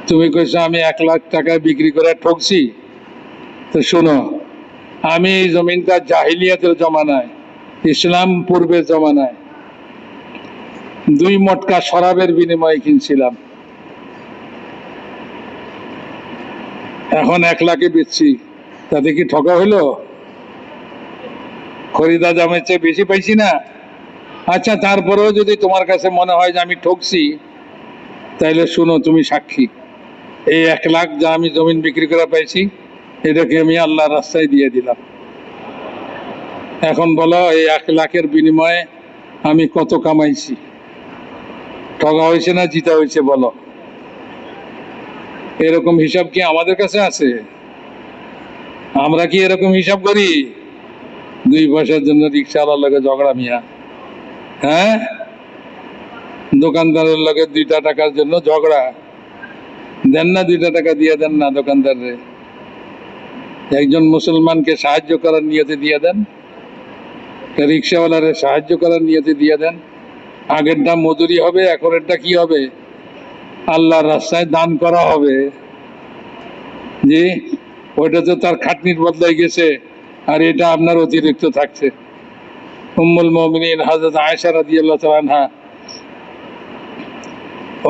তুমি কইছো আমি 1 লাখ টাকায় বিক্রি করে ঠকছি, তো শোনো, আমি এই জমিনটা জাহিলিয়াতের জমানায়, ইসলাম পূর্বের জমানায় 2 মটকা শরাবের বিনিময়ে কিনছিলাম, এখন 1 লাখে বেচছি, তাতে কি ঠকা হইলো? খরিদা দামের চেয়ে বেশি পাইছি না? আচ্ছা, তারপরেও যদি তোমার কাছে মনে হয় যে আমি ঠকছি, তাইলে শুনো, তুমি সাক্ষী, এই 1 লাখ যা আমি জমিন বিক্রি করে পাইছি, এটাকে আমি আল্লাহর রাস্তায় দিয়ে দিলাম। এখন বলো, এই 1 লাখের বিনিময়ে আমি কত কামাইছি? ঠকা হয়েছে না জিতা হয়েছে বলো? এরকম হিসাব কি আমাদের কাছে আছে? আমরা কি এরকম হিসাব করি? 2 পয়সার জন্য রিক্সাওয়ালার লগে ঝগড়া মিয়া, হ্যাঁ, দোকানদারের লগে 2টা টাকার জন্য ঝগড়া, দেন না 2টা টাকা দিয়ে দেন না দোকানদারে, একজন মুসলমানকে সাহায্য করার নিয়তে দিয়ে দেন, রিক্সাওয়ালারে সাহায্য করার নিয়তে দিয়ে দেন। আগেরটা মজুরি হবে, এখনেরটা কি হবে? আল্লাহর রাস্তায় দান করা হবে। জি, ওইটা তো তার খাটনির বদলাই গেছে, আর এটা আপনার অতিরিক্ত থাকছে। উম্মুল মুমিনিন হযরত আয়েশা রাদিয়াল্লাহু তাআলা আনহা,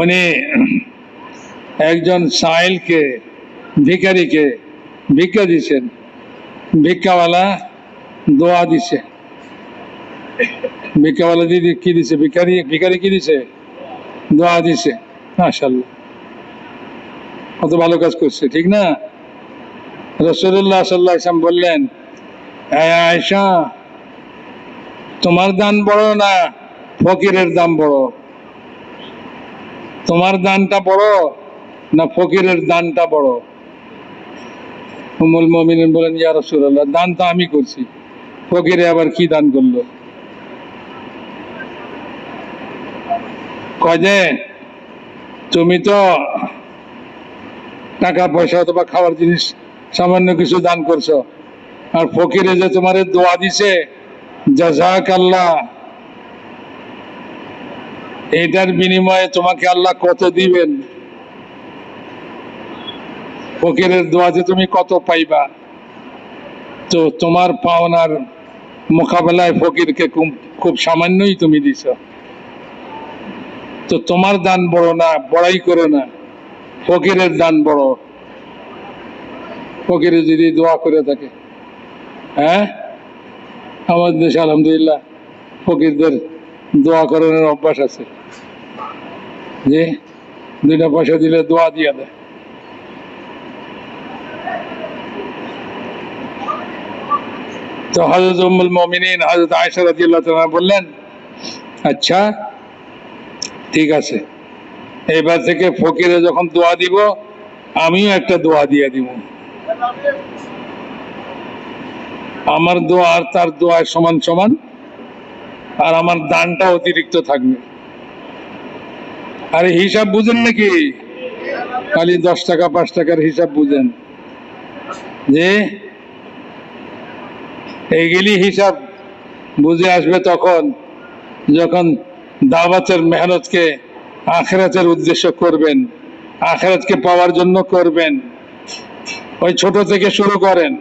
উনি একজন সাইলকে, ভিখারিকে ভিক্ষা দিছেন, ভিক্ষাওয়ালা দোয়া দিছে। ভিক্ষাওয়ালা দিদি কি দিছে? ভিখারি কি দিছে? দোয়া দিছে। মাশাআল্লাহ, কত ভালো কাজ করছে, ঠিক না? রাসূলুল্লাহ সাল্লাল্লাহু আলাইহি ওয়াসাল্লাম বললেন, আয়েশা, তোমার দান বড় না ফকিরের দাম বড়? তোমার দানটা বড় না ফকিরের দানটা বড়? উম্মুল মুমিনিন বলেন, ইয়া রাসূলুল্লাহ, দান তো আমি করছি, ফকিরে আবার কি দান করলো? কয় যে তুমি তো টাকা পয়সা অথবা খাওয়ার জিনিস সামান্য কিছু দান করছো, আর ফকিরে যে তোমারে দোয়া দিছে জাযাকাল্লাহ, এটার বিনিময়ে তোমাকে আল্লাহ কত দিবেন? ফকিরের দোয়াতে তুমি কত পাইবা? তো তোমার পাওনার মোকাবেলায় ফকিরকে খুব সামান্যই তুমি দিছ। তো তোমার দান বড় না, বড়াই করো না, ফকিরের দান বড়। ফকিরে যদি দোয়া করে থাকে, হ্যাঁ, আমাদের দেশে আলহামদুলিল্লাহ ফকিরদের দোয়া করানোর অভ্যাস আছে, যে 2টা পয়সা দিলে দোয়া দিয়ে দেয়। তো হযরত উম্মুল মুমিনিন হযরত আয়েশা রাদিয়াল্লাহু তাআলা বললেন, আচ্ছা ঠিক আছে, এবার থেকে ফকিরে যখন দোয়া দিব আমিও একটা দোয়া দিয়ে দিব, আমার দোয়া আর তার দোয়া সমান সমান, আর আমার দানটা অতিরিক্ত থাকবে। আরে হিসাব বুঝেন নাকি? খালি 10 টাকা 5 টাকার হিসাব বুঝেন? যে এইগুলি হিসাব বুঝে আসবে তখন যখন দাওয়াতের মেহনতকে আখিরাতের উদ্দেশ্য করবেন, আখিরাতকে পাওয়ার জন্য করবেন। ওই ছোট থেকে শুরু করেন,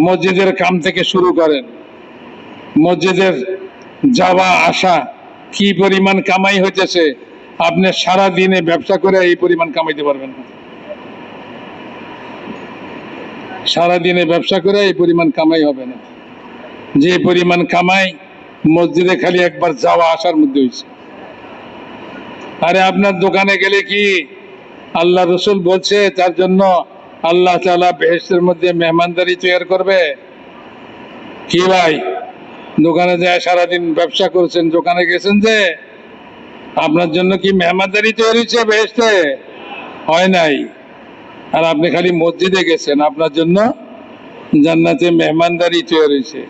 মসজিদের কাম থেকে শুরু করেন। মসজিদের যাওয়া আসা কি পরিমাণ কামাই হইতেছে, আপনি সারা দিনে ব্যবসা করে এই পরিমাণ কামাইতে পারবেন না। সারা দিনে ব্যবসা করে এই পরিমাণ কামাই হবে না, যে পরিমাণ কামাই মসজিদে খালি একবার যাওয়া আসার মধ্যে হয়েছে। আরে আপনার দোকানে গেলে কি আল্লাহ রসুল বলছে তার জন্য আল্লাহ তাআলা বেহেশতের মধ্যে মেহমানদারি তৈরি করবে? কি ভাই, দোকানে যায় সারাদিন ব্যবসা করছেন, দোকানে গেছেন, যে আপনার জন্য কি মেহমানদারি তৈরি হয়েছে বেহেশতে? হয় নাই। আর আপনি খালি মসজিদে গেছেন, আপনার জন্য জান্নাতে মেহমানদারি তৈরি হয়েছে।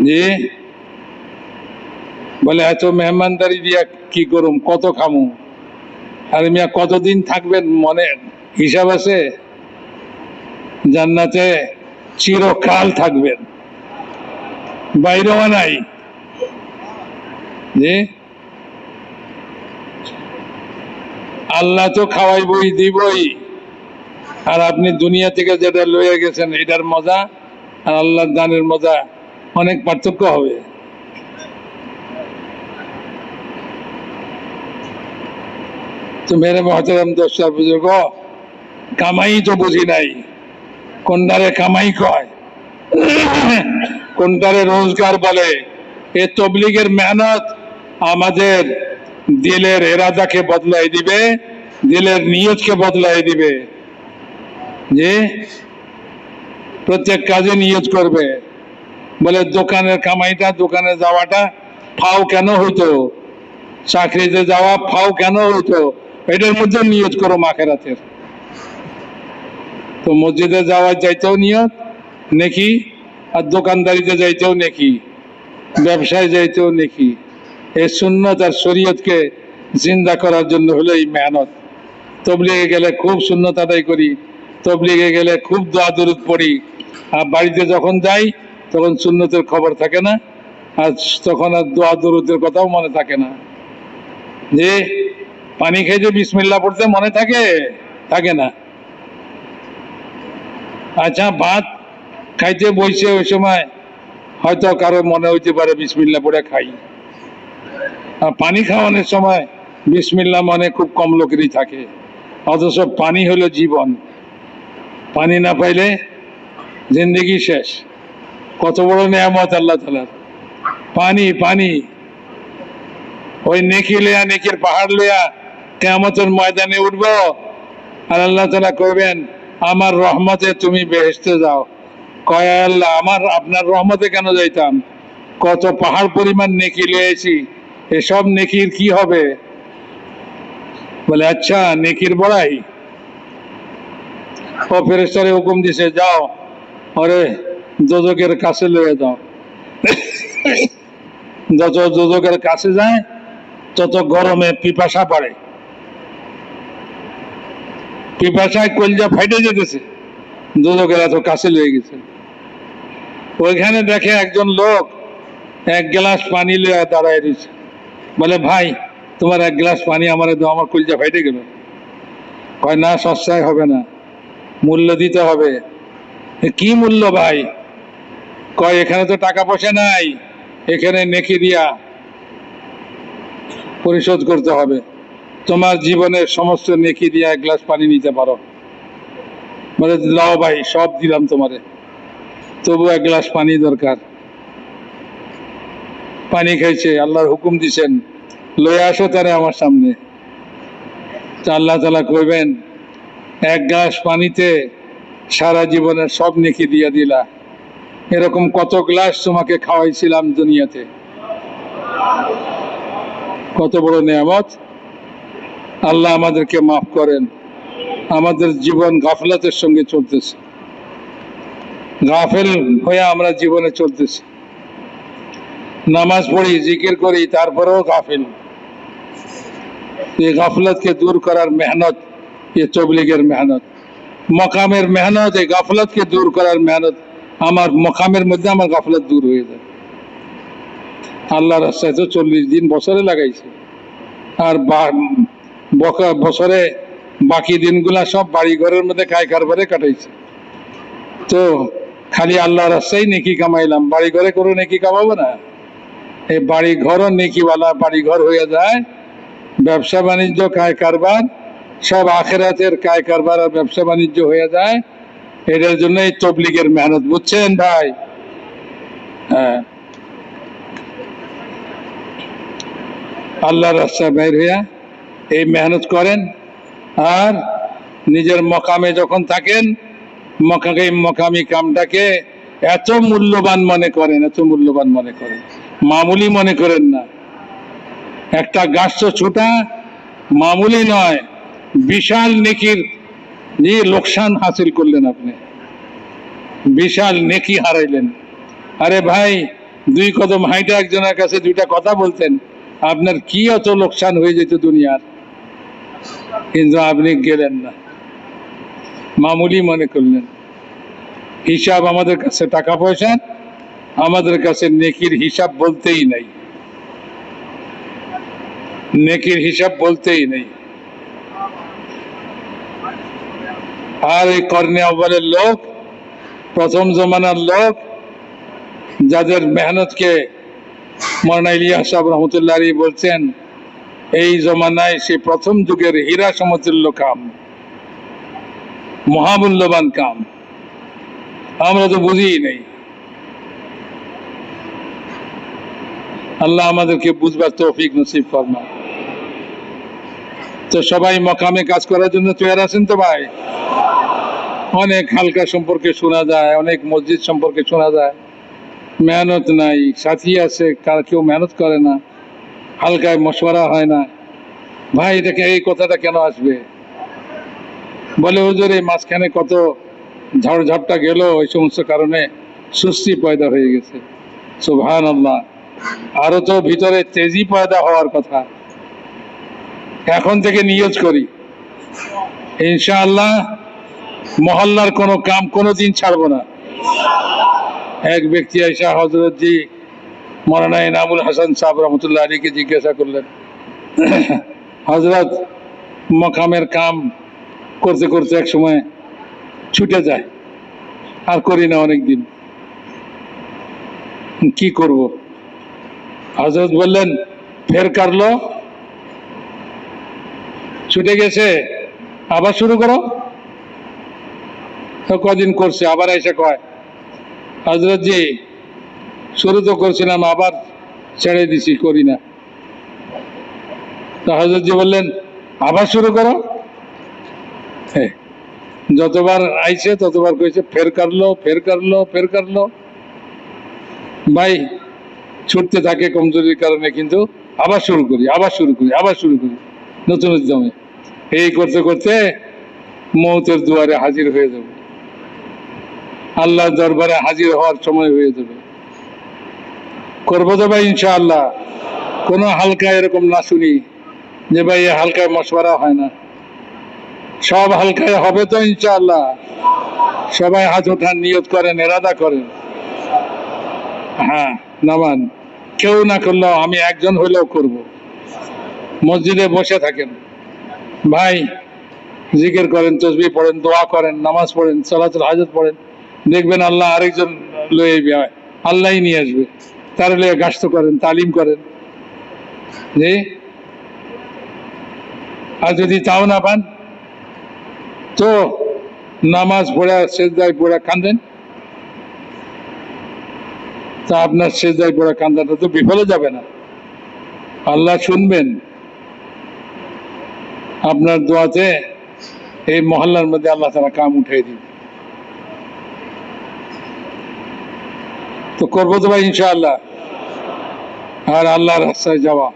জি, বলে এত মেহমানদারি দিয়া কি করুম, কত খামু? আর মিয়া কতদিন থাকবেন মনে হিসাব আছে? জান্নাতে চিরকাল থাকবেন, বাইরেও নাই। জি, আল্লাহ তো খাওয়াইবই, দিবই, আর আপনি দুনিয়া থেকে যেটা লয়ে গেছেন এটার মজা আর আল্লাহর দানের মজা অনেক পার্থক্য হবে। তো মেরে মহতারাম দোস্ত বুজুর্গ, কামাই তো বুঝি নাই, কোনটারে কামাই কয়, কোনটারে রোজগার বলে? এ তবলিগের মেহনত আমাদের দিলের এরাদাকে বদলাই দিবে, দিলের নিয়তকে বদলাই দিবে। যে প্রত্যেক কাজে নিয়ত করবে, বলে দোকানের কামাইটা, দোকানে যাওয়াটা ফাও কেন হইতো, চাকরিতে যাওয়া ফাও কেন হইতো, এটার মধ্যে নিয়ত করো আখিরাতের। তো মসজিদে যাওয়া যাইতেও নিয়ত নেকি, আর দোকানদারিতে যাইতেও নেকি, ব্যবসায় যাইতেও নেকি। এই সুন্নত আর শরীয়তকে জিন্দা করার জন্য হলো এই মেহনত। তবলিগে গেলে খুব সুন্নত আদায় করি, তবলিগে গেলে খুব দোয়া দরুদ পড়ি, আর বাড়িতে যখন যাই তখন সুন্নতের খবর থাকে না, আর তখন আর দোয়া দরুদের কথাও মনে থাকে না। যে পানি খেয়ে বিসমিল্লাহ পড়তে মনে থাকে? থাকে না। আচ্ছা, ভাত খাইতে বইছে, ওই সময় হয়তো কারো মনে হইতে পারে বিসমিল্লাহ পড়ে খাই, আর পানি খাওয়ানোর সময় বিসমিল্লাহ মনে খুব কম লোকেরই থাকে। অথচ পানি হলো জীবন, পানি না পাইলে জিন্দেগি শেষ। কত বড় নেয়ামত আল্লাহ তাআলার পানি। পানি ওই নেকি লেয়া, নেকির পাহাড় লেয়া কিয়ামতের ময়দানে উঠবো, আর আল্লাহ তাআলা কইবেন আমার রহমতে তুমি বেহেশতে যাও। কয় আল্লাহ, আপনার রহমতে কেন যাইতাম, কত পাহাড় পরিমাণ নেকি লয়েছি, এসব নেকির কি হবে? বলে আচ্ছা, নেকির বড়াই। ও ফেরেশতারে হুকুম দিছে, যাও ওরে দোজকের কাছে লয়ে যাও। যত দোজকের কাছে যায় তত গরমে পিপাসা বাড়ে, পিপাসায় কলজা ফাইটে যেতেছে, দোজকের এত কাছে লয়ে গেছে। ওইখানে দেখে একজন লোক এক গ্লাস পানি লয়ে দাঁড়ায় দিচ্ছে। বলে ভাই, তোমার এক গ্লাস পানি আমার দাও, আমার কলজা ফাইটে গেল। কয় না, সস্তায় হবে না, মূল্য দিতে হবে। কি মূল্য ভাই? কয় এখানে তো টাকা পয়সা নাই, এখানে নেকি দিয়া পরিশোধ করতে হবে। তোমার জীবনের সমস্ত নেকি দিয়া এক গ্লাস পানি নিতে পারো। বলে লাও ভাই, সব দিলাম তোমারে, তবু এক গ্লাস পানি দরকার। পানি খাইছে, আল্লাহর হুকুম দিছেন লয়ে আসো তারে আমার সামনে। তা আল্লাহ তাআলা কইবেন, এক গ্লাস পানিতে সারা জীবনের সব নেকি দিয়া দিলা। এরকম কত গ্লাস তোমাকে খাওয়াইছিলাম দুনিয়াতে, কত বড় নেয়ামত। আল্লাহ আমাদেরকে মাফ করেন। আমাদের জীবন গাফলাতের সঙ্গে চলতেছে, গাফেল হয়ে আমরা জীবনে চলতেছি। নামাজ পড়ি, জিকির করি, তারপরেও গাফেল। এই গাফলতকে দূর করার মেহনত, এ তবলিগের মেহনত, মকামের মেহনত। এই গাফলতকে দূর করার মেহনত, আমার মকামের মধ্যে আমার গাফলত দূর হয়ে যায়। আল্লাহর রাস্তায় তো 40 দিন বছরে লাগাইছে, আর বছরে বাকি দিনগুলা সব বাড়ি ঘরের মধ্যে কায় কারবারে কাটাইছে। তো খালি আল্লাহর রাস্তায় নেকি কামাইলাম, বাড়ি ঘরে কোনো নেকি কামাবো না? এই বাড়ি ঘরও নেকিওয়ালা বাড়ি ঘর হয়ে যায়। ব্যবসা বাণিজ্য, কায় কারবার সব আখেরাতের কায় কারবার আর ব্যবসা বাণিজ্য হয়ে যায়। এটার জন্য এই তবলিগের মেহনত, বুঝছেন ভাই? হ্যাঁ, আল্লাহর রাস্তায় বের হইয়া এই মেহনত করেন। আর নিজের মকামে যখন থাকেন, মকামি কামটাকে এত মূল্যবান মনে করেন, এত মূল্যবান মনে করেন, মামুলি মনে করেন না। একটা গাছ তো ছোটা মামুলি নয়, বিশাল নেকির যে লোকসান হাসিল করলেন আপনি, বিশাল নেকি হারাইলেন। আরে ভাই, 2 কদম হাইটা একজনের কাছে 2টা কথা বলতেন, আপনার কি অত লোকসান হয়ে যেত দুনিয়ার, কিন্তু আপনি গেলেন না, মামুলি মনে করলেন। হিসাব আমাদের কাছে টাকা পয়সা, আমাদের কাছে নেকির হিসাব বলতেই নাই, নেকির হিসাব বলতেই নেই। আর এই কর্নে আউয়ালের লোক, প্রথম জমানার লোক, যাদের মেহনতকে মওলানা ইলিয়াস সাহেব রহমতুল্লাহ আলাইহি বলছেন, এই জমানায় সে প্রথম যুগের হীরা সমতুল্য কাম, মহামূল্যবান কাম, আমরা তো বুঝিই নেই। আল্লাহ আমাদেরকে বুঝবার তৌফিক নসিব ফরমা। তো সবাই মকামে কাজ করার জন্য তৈরি আছেন তো ভাই? অনেক হালকা সম্পর্কে শোনা যায়, অনেক মসজিদ সম্পর্কে শোনা যায়, মেহনত নাই, সাথী আছে, কেউ মেহনত করে না, হালকায় মশওয়ারা হয় না। ভাই, এটাকে এই কথাটা কেন আসবে? বলে হুজুর, এই মাঝখানে কত ঝড়ঝাপটা গেল, ওই সমস্ত কারণে সুস্থি পয়দা হয়ে গেছে। সুবহানাল্লাহ, আরো তো ভিতরে তেজি পয়দা হওয়ার কথা। এখন থেকে নিয়ত করি, ইনশাআল্লাহ মহল্লার কোনো কাম কোনোদিন ছাড়বো না। এক ব্যক্তি আইসা হযরত জি মওলানা ইনামুল হাসান সাহেব রহমতুল্লাহ আলাইহিকে জিজ্ঞাসা করলেন, হযরত, মকামের কাম করতে করতে এক সময় ছুটে যায়, আর করি না অনেকদিন, কি করব? হযরত বললেন, ফের কারলো, ছুটে গেছে, আবার শুরু করো। তো কদিন করছে, আবার এসে কয়, হযরত জি, শুরু তো করছিলাম, আবার ছেড়ে দিছি, করি না। তো হযরত জি বললেন, আবার শুরু করো। যতবার আইছে ততবার কইছে ফের করলো। ভাই ছুটতে থাকে কমজোরির কারণে, কিন্তু আবার শুরু করি নতুন উদ্যমে। এই করতে করতে মৌতের দুয়ারে হাজির হয়ে যাব, আল্লাহর দরবারে হাজির হওয়ার সময় হয়ে যাবে। করবো তো ভাই ইনশাআল্লাহ। কোনো হালকা এরকম না শুনি যে ভাই এ হালকায় মশওয়ারা হয় না, সব হালকায় হবে তো ইনশাআল্লাহ। সবাই হাত ওঠান, নিয়ত করেন, এরাদা করেন। হ্যাঁ, নামান। কেউ না করলেও আমি একজন হইলেও করব। মসজিদে বসে থাকেন ভাই, জিকির করেন, তসবিহ পড়েন, দোয়া করেন, নামাজ পড়েন, সালাতুল হাজত পড়েন, দেখবেন আল্লাহ আরেকজন লয়ে আল্লাহই নিয়ে আসবে। তার লয়ে গাস্ত করেন, তালিম করেন। জি, আর যদি তাও না পান তো নামাজ পড়া, সেজদায় পড়া কাঁদেন। তা আপনার সেজদায় পড়া কান্দাটা তো বিফলে যাবে না, আল্লাহ শুনবেন। আপনার দোয়াতে এই মহল্লার মধ্যে আল্লাহ তাআলা কাম উঠাই দিন। তো করবো তো ভাই ইনশাআল্লাহ। আর আল্লাহর রাস্তায় যাওয়া,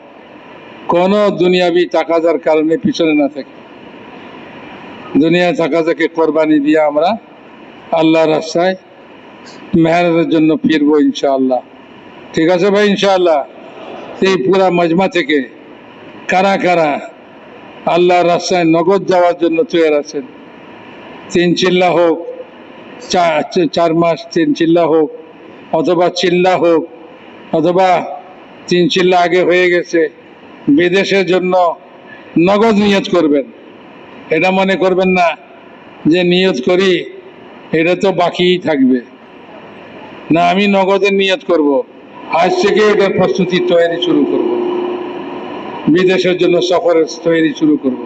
কোন দুনিয়াবি তাকাজার কারণে পিছনে না থাকে। দুনিয়া তাকাজাকে কোরবানি দিয়ে আমরা আল্লাহর রাস্তায় মেহনতের জন্য ফিরবো ইনশাআল্লাহ। ঠিক আছে ভাই ইনশাআল্লাহ। এই পুরা মজমা থেকে কারা কারা আল্লাহর রাস্তায় নগদ যাওয়ার জন্য তৈরি আছেন? 3 চিল্লা হোক, 4 মাস 3 চিল্লা হোক, অথবা চিল্লা হোক, অথবা 3 চিল্লা আগে হয়ে গেছে, বিদেশের জন্য নগদ নিয়ত করবেন। এটা মনে করবেন না যে নিয়ত করি এটা তো বাকিই থাকবে না, আমি নগদের নিয়ত করব। আজ থেকে এটার প্রস্তুতি তৈরি শুরু করব, বিদেশের জন্য সফরের তৈরি শুরু করব।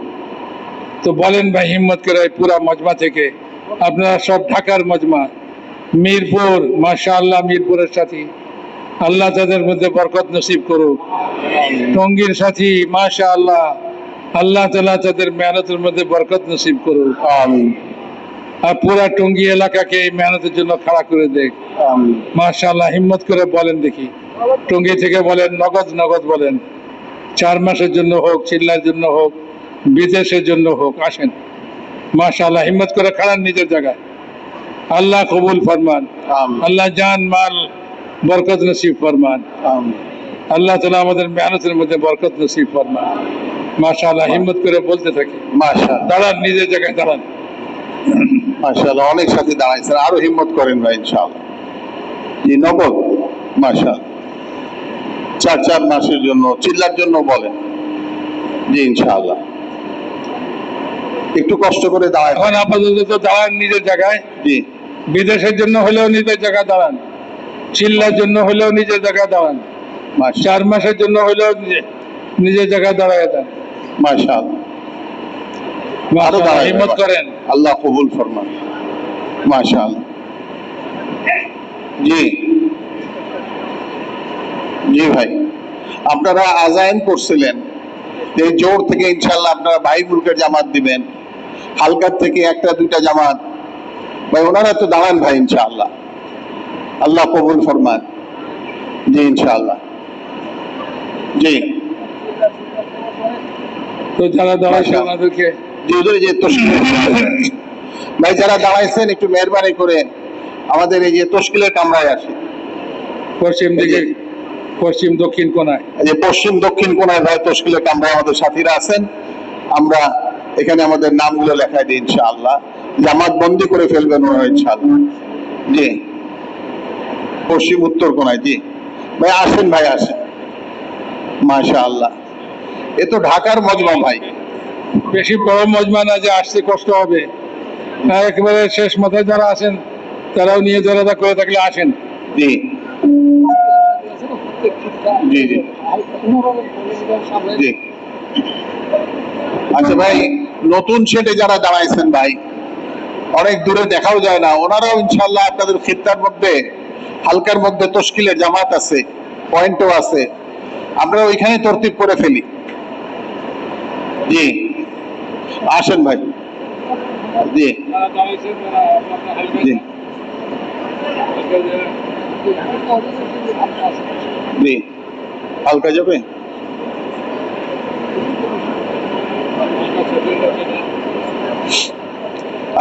তো বলেন ভাই, হিম্মত করে পুরা মজমা থেকে আপনারা সব, ঢাকার মজমা, মিরপুর, মাশাআল্লাহ মিরপুরের সাথী, আল্লাহ তাদের মধ্যে বরকত নসিব করুক। টঙ্গীর সাথী, মাশাআল্লাহ, আল্লাহ তাআলা তাদের মেহনতের মধ্যে বরকত নসিব করুক। আমিন। আর পুরা টঙ্গী এলাকাকে এই মেহনতের জন্য খাড়া করে দেখ। আমিন। মাশাআল্লাহ, হিম্মত করে বলেন দেখি, টঙ্গী থেকে বলেন, নগদ বলেন। 4 মাসের জন্য হোক, চিল্লার জন্য হোক, বিদেশের জন্য হোক, আসেন। মাশাআল্লাহ, হিম্মত করে খাড়ান নিজের জায়গায়। আল্লাহ কবুল ফরমান। আল্লাহ জান মাল বরকত নসিব ফরমান। আল্লাহ তাআলা আমাদের মেহনতের মধ্যে বরকত নসিব ফরমান। মাশাআল্লাহ, হিম্মত করে বলতে থাকি। মাশাআল্লাহ, দাঁড়ান, নিজের জায়গায় দাঁড়ান। মাশাআল্লাহ, অনেক সাথী দাঁড়াইছেন, আরো হিম্মত করেন ভাই ইনশাআল্লাহ। জি, নগদ। মাশাআল্লাহ, 4 মাসের জন্য, চিল্লার জন্য বলেন। জি ইনশাআল্লাহ, একটু কষ্ট করে দাঁড়ায়। এখন আপাতত দাঁড়ান নিজের জায়গায়। জি, বিদেশের জন্য হলেও নিজের জায়গায় দাঁড়ান, চিল্লার জন্য হলেও নিজের জায়গায় দাঁড়ান, 4 মাসের জন্য হলেও নিজের জায়গায় দাঁড়ায় দেন। মাশাআল্লাহ, আরো হিম্মত করেন, আল্লাহ কবুল ফরমান। মাশাআল্লাহ। জি জি ভাই, আপনারা আজান করছিলেন, এই জোর থেকে ইনশাআল্লাহ আপনারা ভাই মুলকের জামাত দিবেন, হালকার থেকে 1-2টা জামাত। ভাই ওনারা তো দাঁড়ান ভাই ইনশাআল্লাহ, আল্লাহ কবুল ফরমান। জি ইনশাআল্লাহ। জি, তো যারা দাঁড়াইছে ওনাদেরকে, যে ভাই যারা দাঁড়াইছেন একটু মেহরবানি করে আমাদের এই যে তশকিলের কামরায় আসে, পশ্চিম দিকে, পশ্চিম দক্ষিণ কোণায়, যে পশ্চিম দক্ষিণ কোণায় ভাই তশকিলের কামরায় আমাদের সাথীরা আছেন। আমরা এখানে আমাদের নামগুলো লেখাই দিই ইনশাআল্লাহ, জামাত বন্দি করে ফেলবেন ওরা ইনশাআল্লাহ। জি, পশ্চিম উত্তর কোণায়। জি ভাই, আসেন ভাই, আসেন। মাশাআল্লাহ, এ তো ঢাকার মজমা ভাই, বেশি বড় মজমা না যে আসতে কষ্ট হবে। একেবারে শেষ মাথায় যারা আছেন তারাও নিয়ে জোরাদা করে থাকলে আসেন। জি জি জি জি। আচ্ছা ভাই, নতুন সেটে যারা দাঁড়াইছেন ভাই, অনেক দূরে দেখাও যায় না, ওনারাও ইনশাআল্লাহ আপনাদের খিত্তার মধ্যে, হালকার মধ্যে তশকিলের জামাত আছে, পয়েন্টও আছে, আমরা ওইখানে তরতিব করে ফেলি। জি, আসেন ভাই। জি জি জি হালকা যাবে